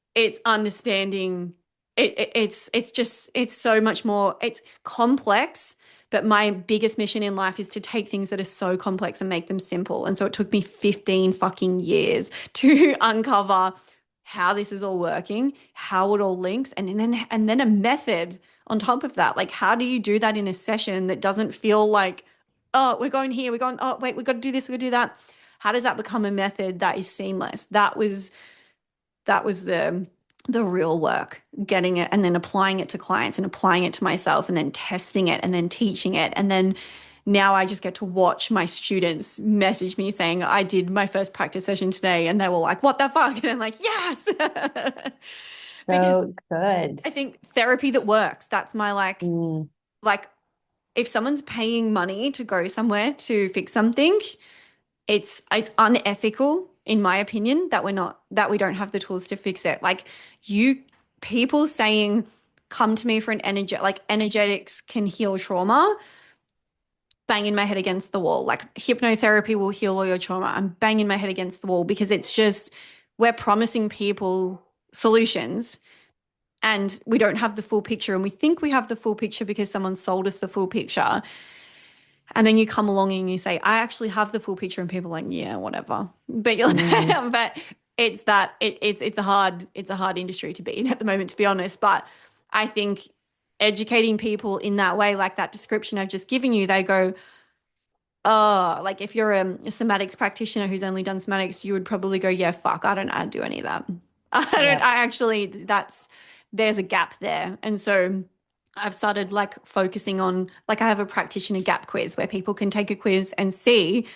understanding it's so much more, it's complex, but my biggest mission in life is to take things that are so complex and make them simple. And so it took me 15 fucking years to uncover how this is all working, how it all links, and then a method on top of that. Like, how do you do that in a session that doesn't feel like, oh, we're going here, we're going, oh wait, we've got to do this, we've got to do that. How does that become a method that is seamless? That was the real work, getting it and then applying it to clients and applying it to myself and then testing it and then teaching it. And then now I just get to watch my students message me saying, I did my first practice session today. And they were like, what the fuck? And I'm like, yes. Because So good. I think therapy that works, that's my Mm, like if someone's paying money to go somewhere to fix something, it's unethical, in my opinion, that we don't have the tools to fix it. Like, people saying, come to me for an energetics can heal trauma, banging my head against the wall. Like, hypnotherapy will heal all your trauma. I'm banging my head against the wall, because it's just, we're promising people solutions and we don't have the full picture, and we think we have the full picture because someone sold us the full picture. And then you come along and you say, I actually have the full picture, and people are like, yeah, whatever. But you're but it's a hard industry to be in at the moment, to be honest. But I think educating people in that way, like that description I've just given you, they go, oh, like if you're a somatics practitioner who's only done somatics, you would probably go, yeah, fuck, I don't do any of that. yeah. I actually, there's a gap there. And so I've started like focusing on, like, I have a practitioner gap quiz where people can take a quiz and see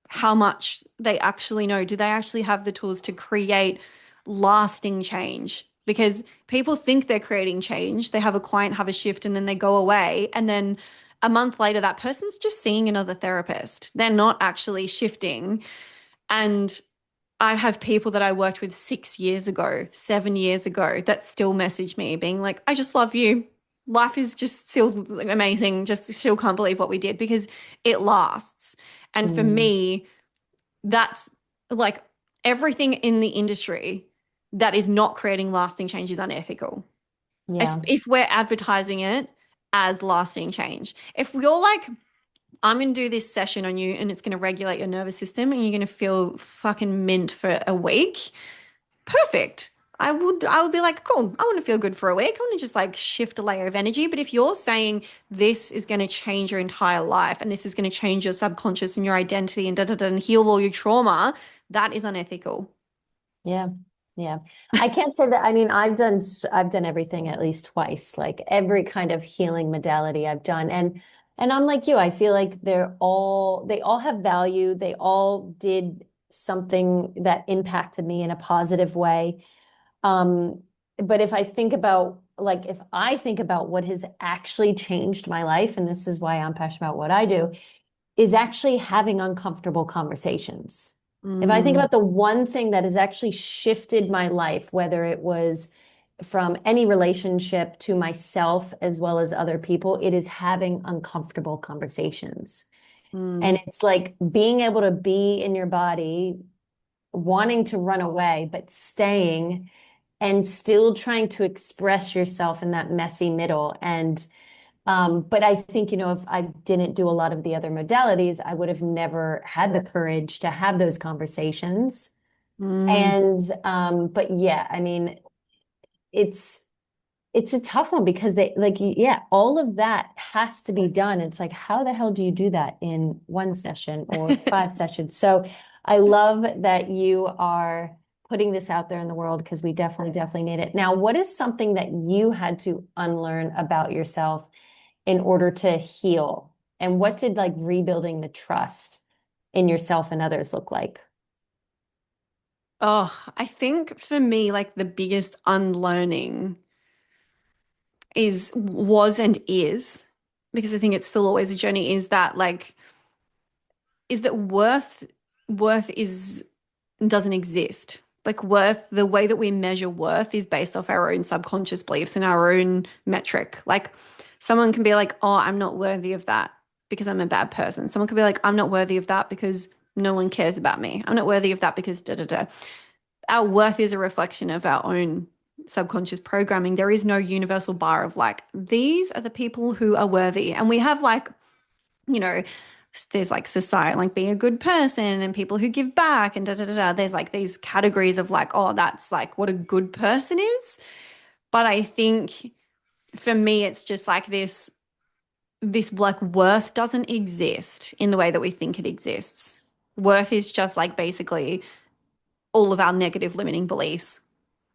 how much they actually know. Do they actually have the tools to create lasting change? Because people think they're creating change. They have a client have a shift and then they go away. And then a month later, that person's just seeing another therapist. They're not actually shifting. And I have people that I worked with 6 years ago, 7 years ago, that still message me being like, I just love you. Life is just still amazing. Just still can't believe what we did, because it lasts. And for Mm, me, that's like, everything in the industry that is not creating lasting change is unethical. yeah. If we're advertising it as lasting change. If we're like, I'm going to do this session on you and it's going to regulate your nervous system and you're going to feel fucking mint for a week, perfect. I would be like, cool, I want to feel good for a week. I want to just like shift a layer of energy. But if you're saying this is going to change your entire life and this is going to change your subconscious and your identity and da da da and heal all your trauma, that is unethical. Yeah. Yeah. I can't say that. I mean, I've done everything at least twice, like every kind of healing modality I've done. And I'm like you, I feel like they all have value. They all did something that impacted me in a positive way. Um, but if I think about what has actually changed my life, and this is why I'm passionate about what I do, is actually having uncomfortable conversations. If I think Mm, about the one thing that has actually shifted my life, whether it was from any relationship to myself as well as other people, it is having uncomfortable conversations. And mm, it's like being able to be in your body, wanting to run away, but staying and still trying to express yourself in that messy middle. And but I think, if I didn't do a lot of the other modalities, I would have never had the courage to have those conversations. mm. And but yeah, I mean, it's it's a tough one because they like yeah, all of that has to be done. It's like, how the hell do you do that in one session or five sessions? So I love that you are putting this out there in the world because we definitely need it. Now, what is something that you had to unlearn about yourself in order to heal? And what did like rebuilding the trust in yourself and others look like? Oh, I think for me, like the biggest unlearning was and is, because I think it's still always a journey, is that worth is doesn't exist. Like worth, the way that we measure worth is based off our own subconscious beliefs and our own metric. Like someone can be like, oh, I'm not worthy of that because I'm a bad person. Someone could be like, I'm not worthy of that because no one cares about me. I'm not worthy of that because da da da. Our worth is a reflection of our own subconscious programming. There is no universal bar of like, these are the people who are worthy. And we have like, you know, there's like society, like being a good person and people who give back and da da da da. There's like these categories of like, oh, that's like what a good person is. But I think for me, it's just like this like worth doesn't exist in the way that we think it exists. Worth is just like basically all of our negative limiting beliefs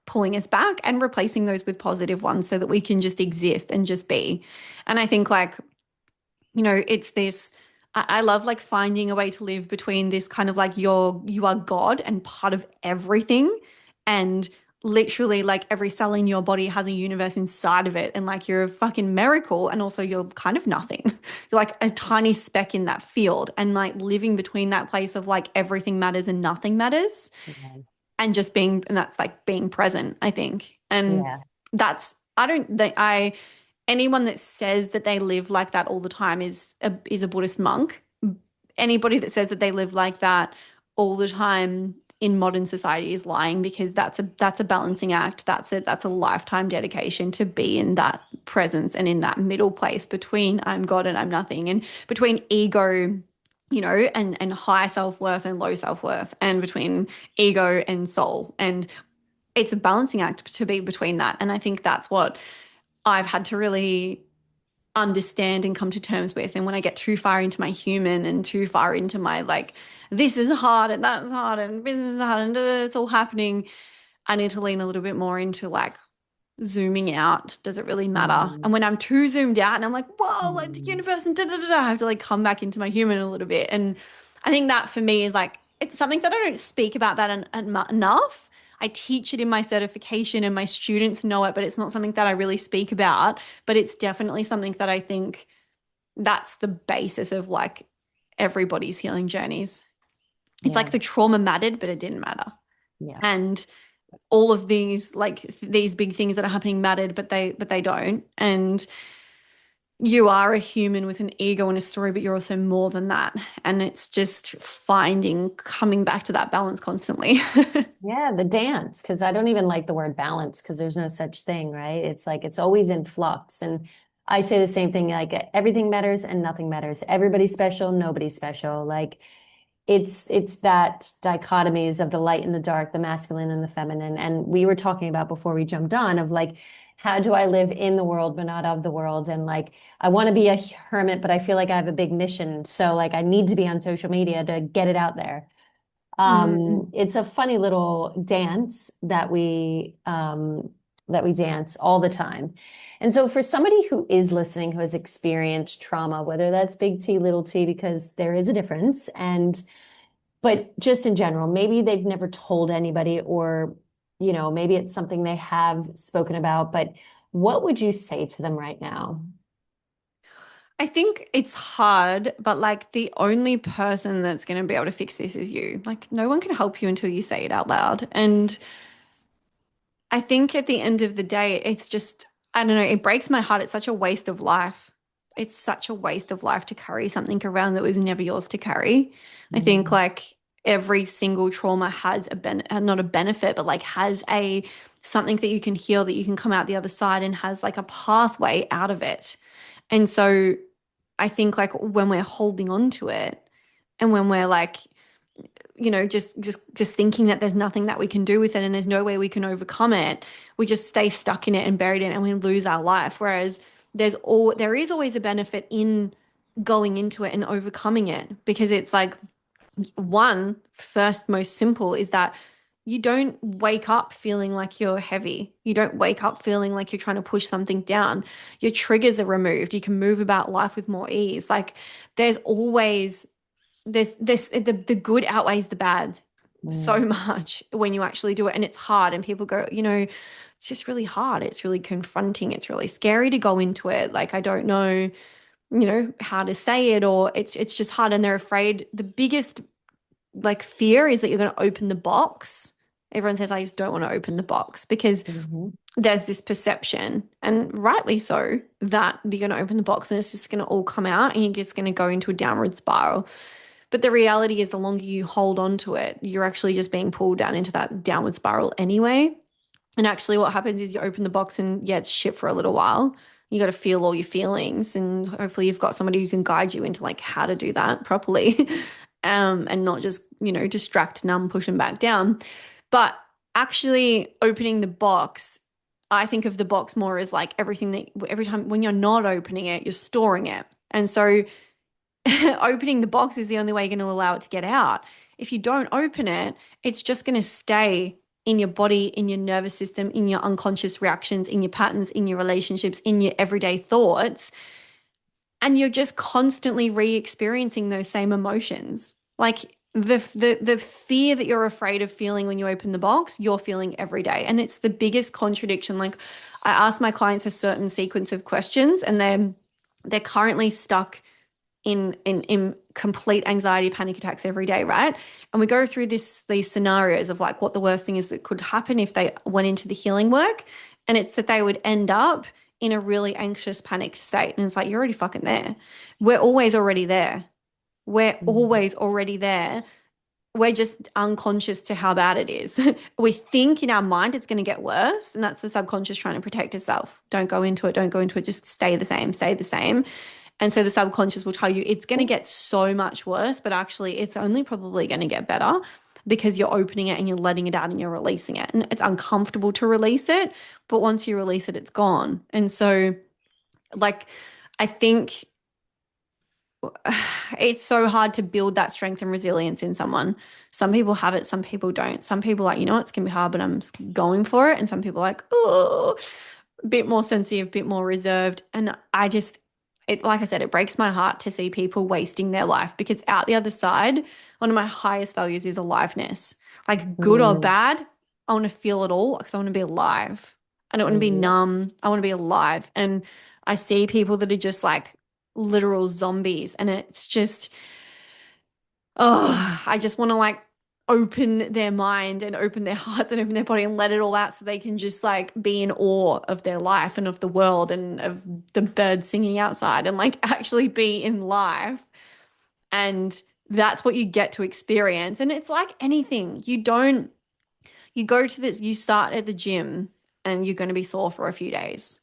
pulling us back and replacing those with positive ones so that we can just exist and just be. And I think like it's this. I love like finding a way to live between this kind of like you are God and part of everything, and literally like every cell in your body has a universe inside of it, and like you're a fucking miracle, and also you're kind of nothing. You're like a tiny speck in that field, and like living between that place of like everything matters and nothing matters, Yeah. and just being, and that's like being present, I think. And Yeah. that's, I don't think anyone that says that they live like that all the time is a Buddhist monk. Anybody that says that they live like that all the time in modern society is lying, because that's a balancing act. That's a lifetime dedication to be in that presence and in that middle place between I'm God and I'm nothing, and between ego, and high self-worth and low self-worth, and between ego and soul. And it's a balancing act to be between that. And I think that's what I've had to really understand and come to terms with. And when I get too far into my human and too far into my like, this is hard and that's hard and business is hard and it's all happening, I need to lean a little bit more into like zooming out. Does it really matter? Mm, And when I'm too zoomed out and I'm like, whoa, like the mm, universe and da da da da, I have to like come back into my human a little bit. And I think that for me is like, it's something that I don't speak about that enough. I teach it in my certification and my students know it, but it's not something that I really speak about. But it's definitely something that I think that's the basis of like everybody's healing journeys. It's like yeah. the trauma mattered, but it didn't matter. Yeah. And all of these like these big things that are happening mattered, but they don't. And you are a human with an ego and a story, but you're also more than that. And it's just coming back to that balance constantly. Yeah, the dance, because I don't even like the word balance because there's no such thing, right? It's like it's always in flux. And I say the same thing, like everything matters and nothing matters. Everybody's special, nobody's special. Like it's that dichotomies of the light and the dark, the masculine and the feminine. And we were talking about before we jumped on of like, how do I live in the world but not of the world? And like, I want to be a hermit, but I feel like I have a big mission. So like, I need to be on social media to get it out there. Mm. It's a funny little dance that we dance all the time. And so for somebody who is listening, who has experienced trauma, whether that's big T, little t, because there is a difference, and but just in general, maybe they've never told anybody, or maybe it's something they have spoken about, but what would you say to them right now? I think it's hard, but like the only person that's going to be able to fix this is you. Like no one can help you until you say it out loud. And I think at the end of the day, it's just, I don't know, it breaks my heart. It's such a waste of life. It's such a waste of life to carry something around that was never yours to carry. I think Mm, like every single trauma has not a benefit, but like has a something that you can heal, that you can come out the other side and has like a pathway out of it. And so I think like when we're holding on to it and when we're like, just thinking that there's nothing that we can do with it and there's no way we can overcome it, we just stay stuck in it and buried in it and we lose our life. Whereas there is always a benefit in going into it and overcoming it, because it's like one first most simple is that you don't wake up feeling like you're heavy. You don't wake up feeling like you're trying to push something down. Your triggers are removed. You can move about life with more ease. Like there's always the good outweighs the bad so mm, much when you actually do it. And it's hard. And people go, it's just really hard. It's really confronting. It's really scary to go into it. Like, I don't know, how to say it, or it's just hard. And they're afraid. The biggest like fear is that you're going to open the box. Everyone says, I just don't want to open the box, because mhm, there's this perception, and rightly so, that you're going to open the box and it's just going to all come out and you're just going to go into a downward spiral. But the reality is, the longer you hold on to it, you're actually just being pulled down into that downward spiral anyway. And actually, what happens is you open the box and yeah, it's shit for a little while. You got to feel all your feelings, and hopefully, you've got somebody who can guide you into like how to do that properly, and not just distract, numb, push them back down. But actually, opening the box, I think of the box more as like everything that every time when you're not opening it, you're storing it, and so opening the box is the only way you're going to allow it to get out. If you don't open it, it's just going to stay in your body, in your nervous system, in your unconscious reactions, in your patterns, in your relationships, in your everyday thoughts. And you're just constantly re-experiencing those same emotions. Like the fear that you're afraid of feeling when you open the box, you're feeling every day. And it's the biggest contradiction. Like I ask my clients a certain sequence of questions, and they're currently stuck in complete anxiety panic attacks every day, right? And we go through these scenarios of like what the worst thing is that could happen if they went into the healing work, and it's that they would end up in a really anxious panicked state. And it's like, you're already fucking there. We're always already there. We're mhm, always already there. We're just unconscious to how bad it is. We think in our mind it's going to get worse, and that's the subconscious trying to protect itself. Don't go into it, don't go into it, just stay the same, stay the same. And so the subconscious will tell you it's going to get so much worse, but actually it's only probably going to get better, because you're opening it and you're letting it out and you're releasing it. And it's uncomfortable to release it, but once you release it, it's gone. And so, like, I think it's so hard to build that strength and resilience in someone. Some people have it, some people don't. Some people are like, it's going to be hard, but I'm just going for it. And some people are like, oh, a bit more sensitive, a bit more reserved. And like I said, it breaks my heart to see people wasting their life, because out the other side, one of my highest values is aliveness. Like good or mm, bad, I want to feel it all, because I want to be alive. I don't want to be yes. numb. I want to be alive. And I see people that are just like literal zombies, and it's just, oh, I just want to like open their mind and open their hearts and open their body and let it all out, so they can just like be in awe of their life and of the world and of the birds singing outside, and like actually be in life. And that's what you get to experience. And it's like anything. You go to this, you start at the gym and you're going to be sore for a few days.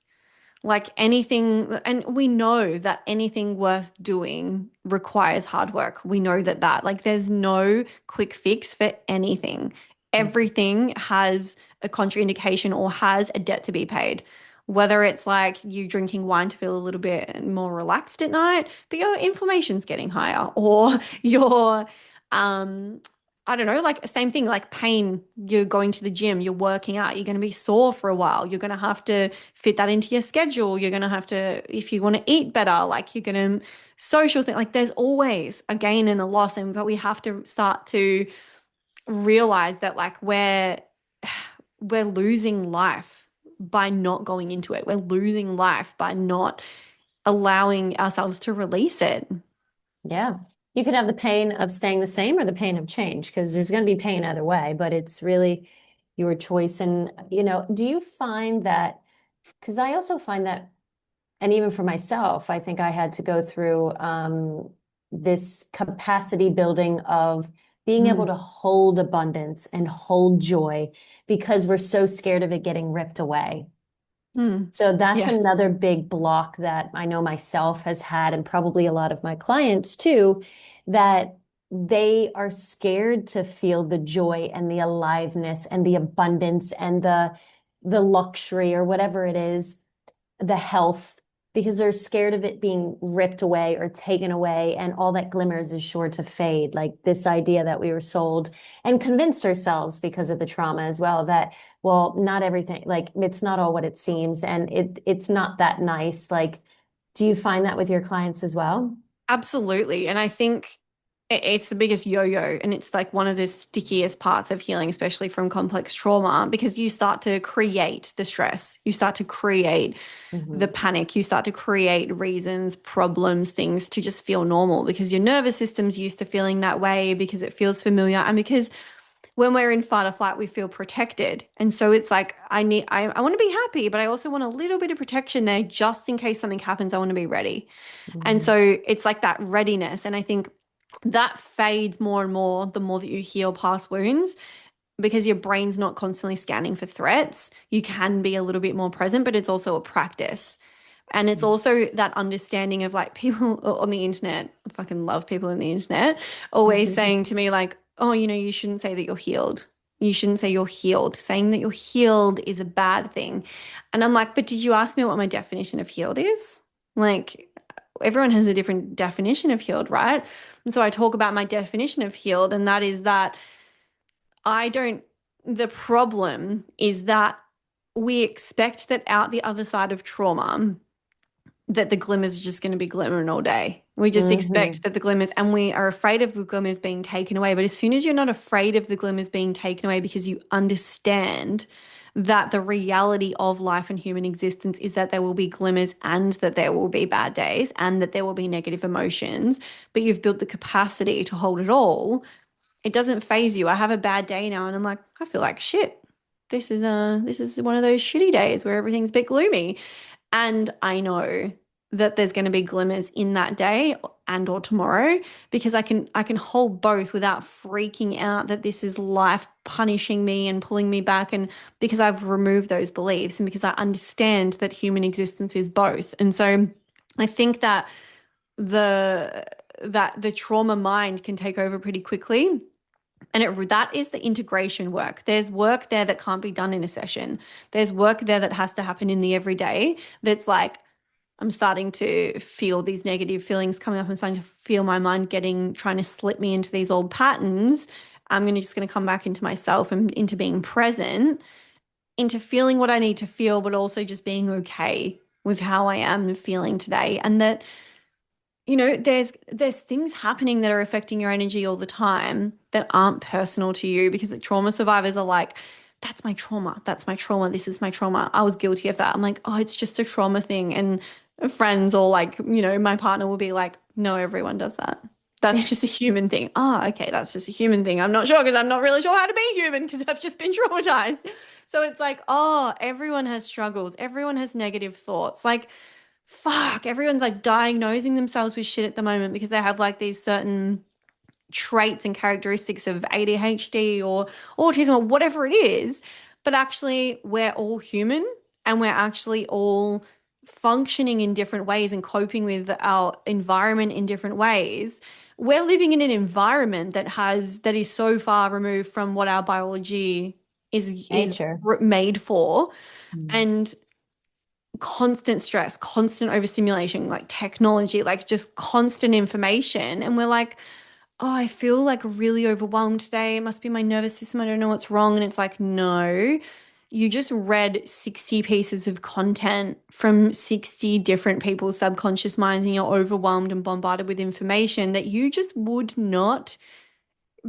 Like anything, and we know that anything worth doing requires hard work. We know that like there's no quick fix for anything. Everything has a contraindication or has a debt to be paid. Whether it's like you drinking wine to feel a little bit more relaxed at night, but your inflammation's getting higher, or your I don't know, like same thing, like pain, you're going to the gym, you're working out, you're going to be sore for a while. You're going to have to fit that into your schedule. You're going to have to, if you want to eat better, like you're going to social thing, like there's always a gain and a loss. But we have to start to realize that like we're losing life by not going into it. We're losing life by not allowing ourselves to release it. Yeah. You could have the pain of staying the same or the pain of change because there's going to be pain either way, but it's really your choice. And, do you find that, because I also find that, and even for myself, I think I had to go through this capacity building of being able Mm. to hold abundance and hold joy because we're so scared of it getting ripped away. Mm. So that's Yeah. another big block that I know myself has had, and probably a lot of my clients too, that they are scared to feel the joy and the aliveness and the abundance and the luxury or whatever it is, the health, because they're scared of it being ripped away or taken away, and all that glimmers is sure to fade. Like this idea that we were sold and convinced ourselves because of the trauma as well that, well, not everything, like it's not all what it seems, and it's not that nice. Like, do you find that with your clients as well? Absolutely. And I think it's the biggest yo-yo, and it's like one of the stickiest parts of healing, especially from complex trauma, because you start to create the stress, you start to create the Hmm. panic, you start to create reasons, problems, things to just feel normal because your nervous system's used to feeling that way because it feels familiar, and because when we're in fight or flight, we feel protected. And so it's like, I want to be happy, but I also want a little bit of protection there just in case something happens. I want to be ready. And Hmm. so it's like that readiness. And I think that fades more and more the more that you heal past wounds because your brain's not constantly scanning for threats. You can be a little bit more present, but it's also a practice. And it's also that understanding of like people on the internet. I fucking love people on the internet always saying to me, like, oh, you shouldn't say that you're healed. You shouldn't say you're healed. Saying that you're healed is a bad thing. And I'm like, but did you ask me what my definition of healed is? Like, everyone has a different definition of healed, right? And so I talk about my definition of healed, and that is that I don't, the problem is that we expect that out the other side of trauma, that the glimmers are just going to be glimmering all day. We just expect Hmm. that the glimmers, and we are afraid of the glimmers being taken away. But as soon as you're not afraid of the glimmers being taken away because you understand that the reality of life and human existence is that there will be glimmers and that there will be bad days and that there will be negative emotions, but you've built the capacity to hold it all, it doesn't phase you. I have a bad day now and I'm like, I feel like shit. This is one of those shitty days where everything's a bit gloomy. And I know that there's going to be glimmers in that day and or tomorrow because I can hold both without freaking out that this is life punishing me and pulling me back, and because I've removed those beliefs and because I understand that human existence is both. And so I think that the the trauma mind can take over pretty quickly, and that is the integration work. There's work there that can't be done in a session. There's work there that has to happen in the everyday. That's like, I'm starting to feel these negative feelings coming up. I'm starting to feel my mind trying to slip me into these old patterns. Just going to come back into myself and into being present, into feeling what I need to feel, but also just being okay with how I am feeling today. And that there's things happening that are affecting your energy all the time that aren't personal to you, because the trauma survivors are like, that's my trauma. That's my trauma. This is my trauma. I was guilty of that. I'm like, oh, it's just a trauma thing. And friends, or like, my partner will be like, no, everyone does that. That's just a human thing. Oh, okay, that's just a human thing. I'm not sure because I'm not really sure how to be human because I've just been traumatized. So it's like, oh, everyone has struggles. Everyone has negative thoughts. Like, fuck, everyone's like diagnosing themselves with shit at the moment because they have like these certain traits and characteristics of ADHD or autism or whatever it is. But actually, we're all human, and we're actually all functioning in different ways and coping with our environment in different ways. We're living in an environment that is so far removed from what our biology is Nature. made for, Mm. and constant stress, constant overstimulation, like technology, like just constant information. And we're like, oh, I feel like really overwhelmed today. It must be my nervous system. I don't know what's wrong. And it's like, no, you just read 60 pieces of content from 60 different people's subconscious minds, and you're overwhelmed and bombarded with information that you just would not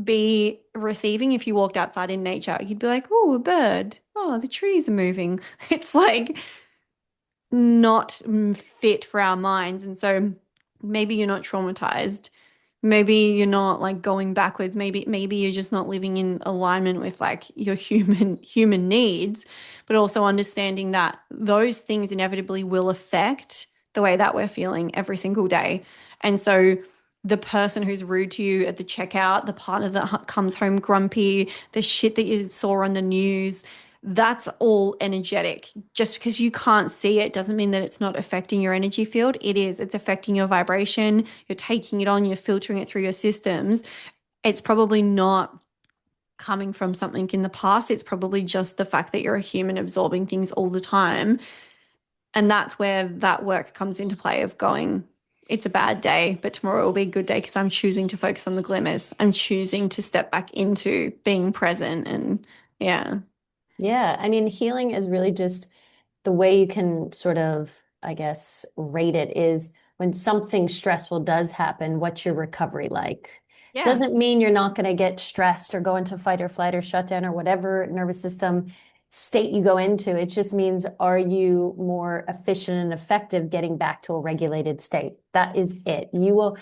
be receiving if you walked outside in nature. You'd be like, oh, a bird. Oh, the trees are moving. It's like not fit for our minds. And so maybe you're not traumatized. Maybe you're not like going backwards. Maybe you're just not living in alignment with like your human needs, but also understanding that those things inevitably will affect the way that we're feeling every single day. And so the person who's rude to you at the checkout, the partner that comes home grumpy, the shit that you saw on the news, that's all energetic. Just because you can't see it doesn't mean that it's not affecting your energy field. It is. It's affecting your vibration. You're taking it on, you're filtering it through your systems. It's probably not coming from something in the past. It's probably just the fact that you're a human absorbing things all the time. And that's where that work comes into play of going, it's a bad day, but tomorrow will be a good day because I'm choosing to focus on the glimmers. I'm choosing to step back into being present. And yeah. Yeah, I mean, healing is really just the way you can sort of, I guess, rate it is when something stressful does happen, what's your recovery like? Yeah. Doesn't mean you're not going to get stressed or go into fight or flight or shutdown or whatever nervous system state you go into. It just means, are you more efficient and effective getting back to a regulated state? That is it. You will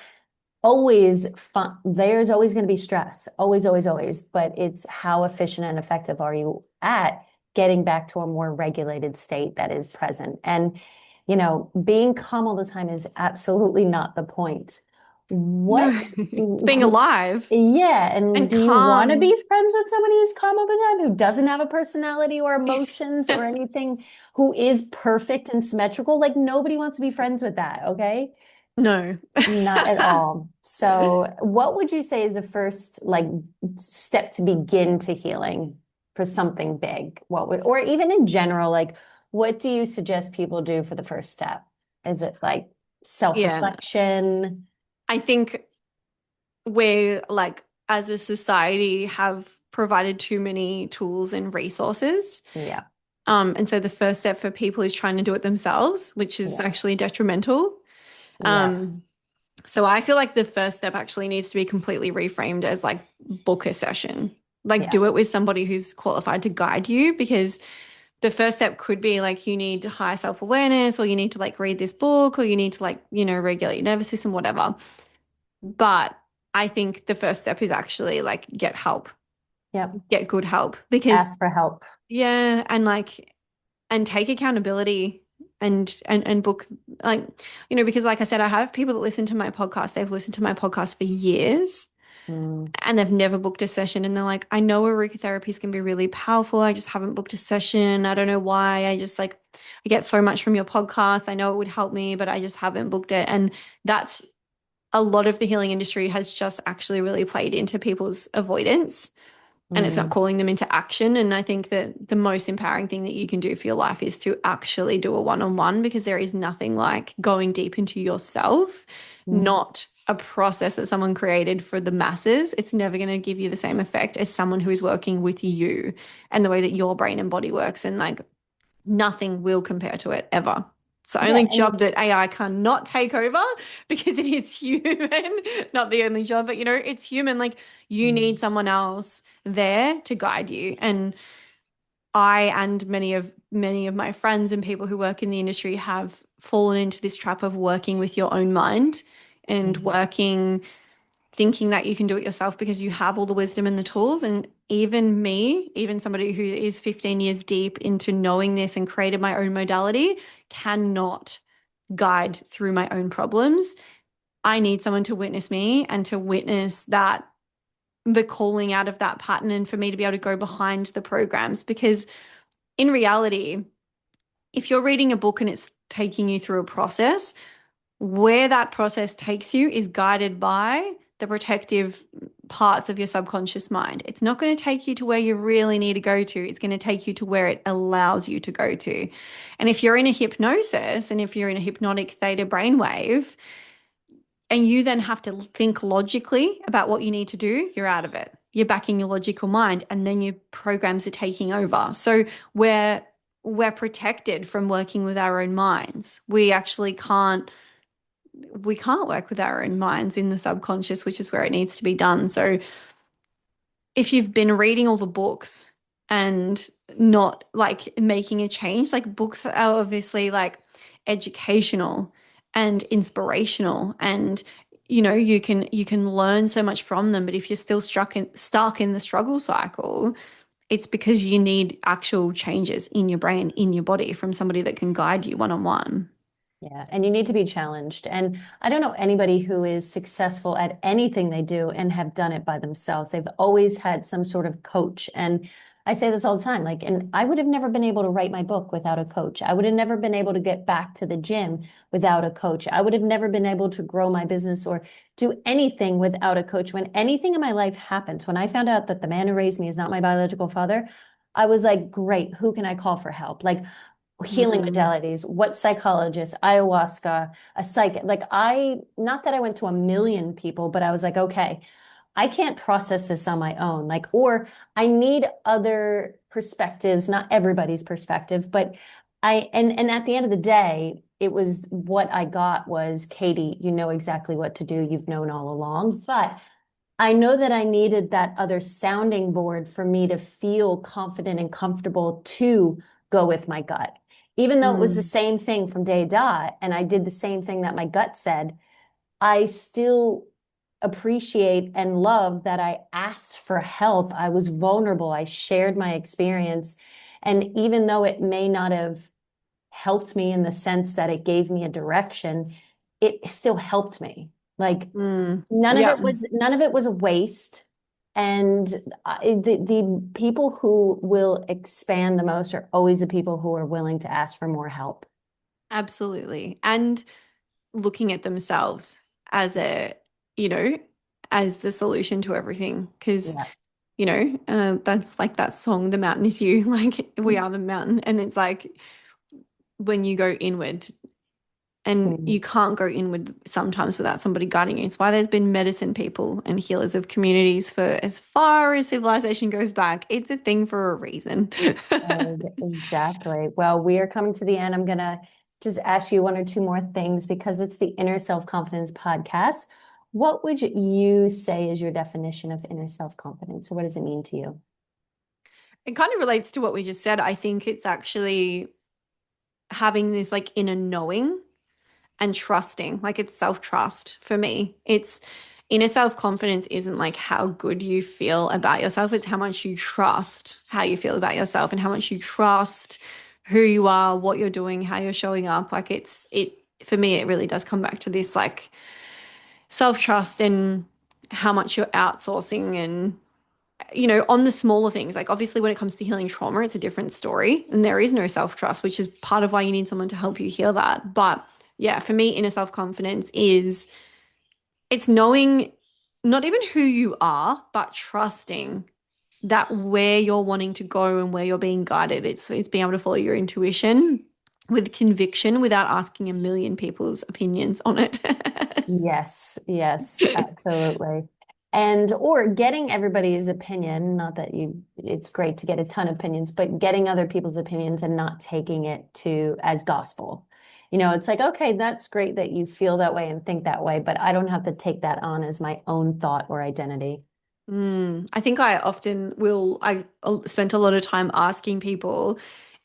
always fun. There's always going to be stress, always, always, always. But it's how efficient and effective are you at getting back to a more regulated state that is present. And, being calm all the time is absolutely not the point. What, No, it's being alive yeah. And and do you want to be calm. friends with somebody who's calm all the time, who doesn't have a personality or emotions or anything, who is perfect and symmetrical? Like nobody wants to be friends with that. Okay. No. Not at all. So, what would you say is the first like step to begin to healing for something big? What would, or even in general, like what do you suggest people do for the first step? Is it like Yeah. self-reflection? I think we like as a society have provided too many tools and resources. Yeah, And so the first step for people is trying to do it themselves, which is yeah, actually detrimental. yeah, Um, so I feel like the first step actually needs to be completely reframed as like book a session. Like yeah, do it with somebody who's qualified to guide you, because the first step could be like you need high self-awareness, or you need to like read this book, or you need to like, regulate your nervous system, whatever. But I think the first step is actually like get help, yep. get good help, because Ask for help. yeah, and like and take accountability, and book, like, because like I said, I have people that listen to my podcast. They've listened to my podcast for years Mm, and they've never booked a session, and they're like, I know Aaruka therapy can be really powerful. I just haven't booked a session. I don't know why. I just like I get so much from your podcast. I know it would help me, but I just haven't booked it. And that's a lot of the healing industry has just actually really played into people's avoidance, and it's not mm, calling them into action. And I think that the most empowering thing that you can do for your life is to actually do a one-on-one, because there is nothing like going deep into yourself, mm, not a process that someone created for the masses. It's never going to give you the same effect as someone who is working with you and the way that your brain and body works. And like nothing will compare to it ever. It's the yeah, only and job that AI cannot take over because it is human. Not the only job, but it's human. Like you need mm, someone else there to guide you. And I and many of my friends and people who work in the industry have fallen into this trap of working with your own mind and mm, working thinking that you can do it yourself because you have all the wisdom and the tools. And even me, even somebody who is 15 years deep into knowing this and created my own modality, cannot guide through my own problems. I need someone to witness me and to witness that the calling out of that pattern, and for me to be able to go behind the programs. Because in reality, if you're reading a book and it's taking you through a process. Where that process takes you is guided by the protective parts of your subconscious mind. It's not going to take you to where you really need to go to. It's going to take you to where it allows you to go to. And if you're in a hypnosis and if you're in a hypnotic theta brainwave, and you then have to think logically about what you need to do, you're out of it. You're backing your logical mind, and then your programs are taking over. So we're protected from working with our own minds. We can't work with our own minds in the subconscious, which is where it needs to be done. So if you've been reading all the books and not like making a change, like books are obviously like educational and inspirational, and you can learn so much from them. But if you're still stuck in the struggle cycle, it's because you need actual changes in your brain, in your body, from somebody that can guide you one on one. Yeah, and you need to be challenged. And I don't know anybody who is successful at anything they do and have done it by themselves. They've always had some sort of coach. And I say this all the time, like, and I would have never been able to write my book without a coach. I would have never been able to get back to the gym without a coach. I would have never been able to grow my business or do anything without a coach. When anything in my life happens, when I found out that the man who raised me is not my biological father, I was like, great, who can I call for help? Like, healing modalities, what psychologist, ayahuasca, a psychic. Like not that I went to a million people, but I was like, okay, I can't process this on my own. Like, or I need other perspectives, not everybody's perspective, but and at the end of the day, it was what I got was, Katie, you know exactly what to do. You've known all along. But I know that I needed that other sounding board for me to feel confident and comfortable to go with my gut. Even though it was the Mm. same thing from day dot, and I did the same thing that my gut said, I still appreciate and love that I asked for help. I was vulnerable. I shared my experience. And even though it may not have helped me in the sense that it gave me a direction, it still helped me. Like, Mm. none of Yeah, it was a waste. And the people who will expand the most are always the people who are willing to ask for more help. absolutely. And looking at themselves as you know, as the solution to everything. Because, Yeah. that's like that song, The Mountain is You, like we are the mountain. And it's like when you go inward, and Mm. you can't go inward sometimes without somebody guiding you. It's why there's been medicine people and healers of communities for as far as civilization goes back. It's a thing for a reason. Exactly. Well, we are coming to the end. I'm gonna just ask you one or two more things because it's the Inner Self-Confidence podcast. What would you say is your definition of inner self-confidence? So what does it mean to you? It kind of relates to what we just said. I think it's actually having this like inner knowing and trusting. Like it's self-trust for me. It's inner self-confidence isn't like how good you feel about yourself. It's how much you trust how you feel about yourself and how much you trust who you are, what you're doing, how you're showing up. Like it for me, it really does come back to this like self-trust and how much you're outsourcing and on the smaller things, like obviously when it comes to healing trauma, it's a different story and there is no self-trust, which is part of why you need someone to help you heal that. But yeah, for me, inner self-confidence is it's knowing not even who you are, but trusting that where you're wanting to go and where you're being guided, it's being able to follow your intuition with conviction without asking a million people's opinions on it. Yes, yes, absolutely. And or getting everybody's opinion, not that it's great to get a ton of opinions, but getting other people's opinions and not taking it to as gospel. It's like, okay, that's great that you feel that way and think that way, but I don't have to take that on as my own thought or identity. I think I spent a lot of time asking people,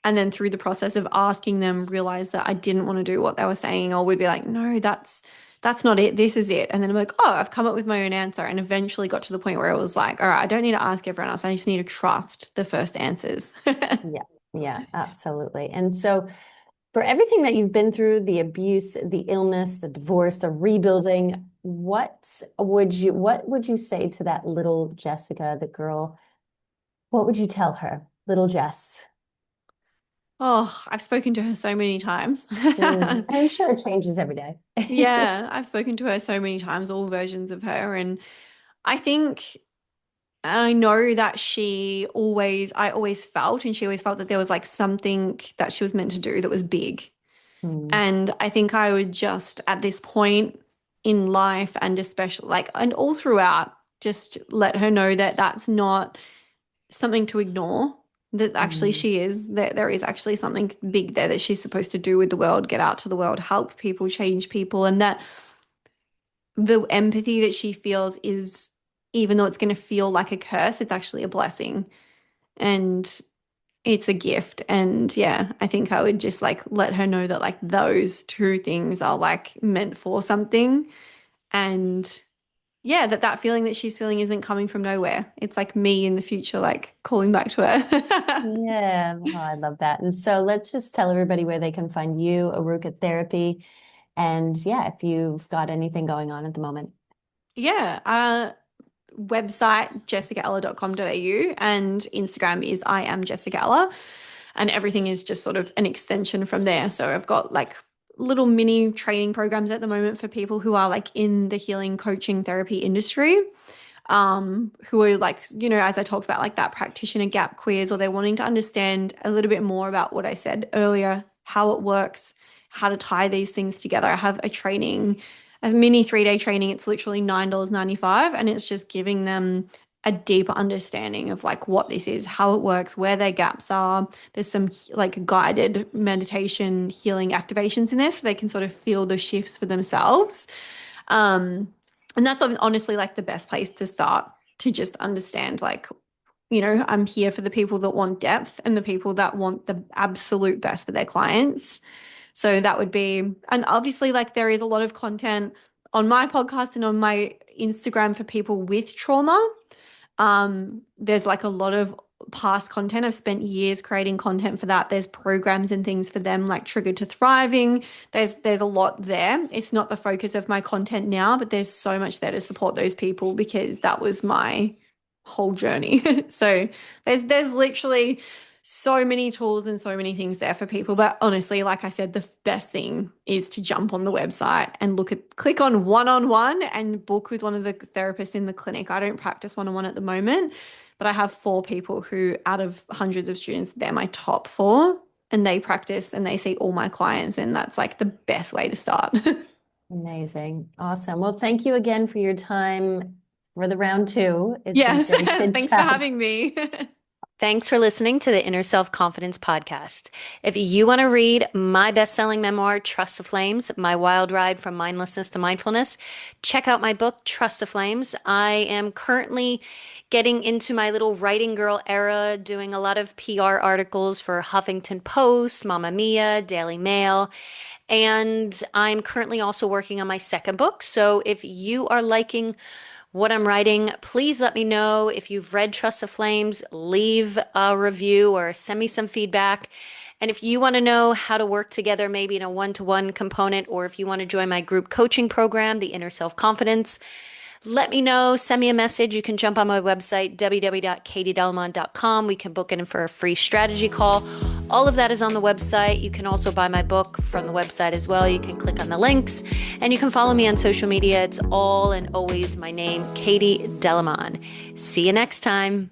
and then through the process of asking them, realize that I didn't want to do what they were saying, or we'd be like, no, that's not it. This is it. And then I'm like, oh, I've come up with my own answer, and eventually got to the point where it was like, all right, I don't need to ask everyone else. I just need to trust the first answers. Yeah, yeah, absolutely. And so for everything that you've been through, the abuse, the illness, the divorce, the rebuilding, what would you say to that little Jessica, the girl? What would you tell her, little Jess? Oh, I've spoken to her so many times. I'm sure it changes every day. Yeah, I've spoken to her so many times, all versions of her. And I think I know that I always felt, and she always felt that there was like something that she was meant to do that was big. Hmm. And I think I would just at this point in life and especially like, and all throughout, just let her know that that's not something to ignore. That actually Hmm. she is, that there is actually something big there that she's supposed to do with the world, get out to the world, help people, change people, and that the empathy that she feels is, even though it's going to feel like a curse, it's actually a blessing and it's a gift. And yeah, I think I would just like let her know that like those two things are like meant for something. And yeah, that feeling that she's feeling isn't coming from nowhere. It's like me in the future, like calling back to her. Yeah, oh, I love that. And so let's just tell everybody where they can find you, Aaruka Therapy, and yeah, if you've got anything going on at the moment. Yeah. Website jessicaella.com.au and Instagram is I am Jessica Ella, and everything is just sort of an extension from there. So I've got like little mini training programs at the moment for people who are like in the healing coaching therapy industry, who are like, you know, as I talked about, like that practitioner gap quiz, or they're wanting to understand a little bit more about what I said earlier, how it works, how to tie these things together. I have a mini 3-day training. It's literally $9.95, and it's just giving them a deeper understanding of like what this is, how it works, where their gaps are. There's some like guided meditation healing activations in there so they can sort of feel the shifts for themselves. Um, and that's honestly like the best place to start to just understand like, you know, I'm here for the people that want depth and the people that want the absolute best for their clients. So that would be, and obviously, like, there is a lot of content on my podcast and on my Instagram for people with trauma. There's like a lot of past content. I've spent years creating content for that. There's programs and things for them like Triggered to Thriving. There's a lot there. It's not the focus of my content now, but there's so much there to support those people because that was my whole journey. So there's literally so many tools and so many things there for people. But honestly, like I said, the best thing is to jump on the website and click on one-on-one and book with one of the therapists in the clinic. I don't practice one-on-one at the moment, but I have 4 people who, out of hundreds of students, they're my top 4, and they practice and they see all my clients. And that's like the best way to start. Amazing. Awesome. Well, thank you again for your time for the round two. It's been Yes. great to Thanks for chat. having me. Thanks for listening to the Inner Self Confidence Podcast. If you want to read my best-selling memoir, Trust the Flames, my wild ride from mindlessness to mindfulness, check out my book, Trust the Flames. I am currently getting into my little writing girl era, doing a lot of PR articles for Huffington Post, Mamma Mia, Daily Mail, and I'm currently also working on my second book. So if you are liking what I'm writing, please let me know. If you've read Trust the Flames, leave a review or send me some feedback. And if you want to know how to work together, maybe in a one-to-one component, or if you want to join my group coaching program, the Inner Self Confidence, let me know. Send me a message. You can jump on my website, www.katiedelmon.com. We can book in for a free strategy call. All of that is on the website. You can also buy my book from the website as well. You can click on the links and you can follow me on social media. It's all and always my name, Katie Delamon. See you next time.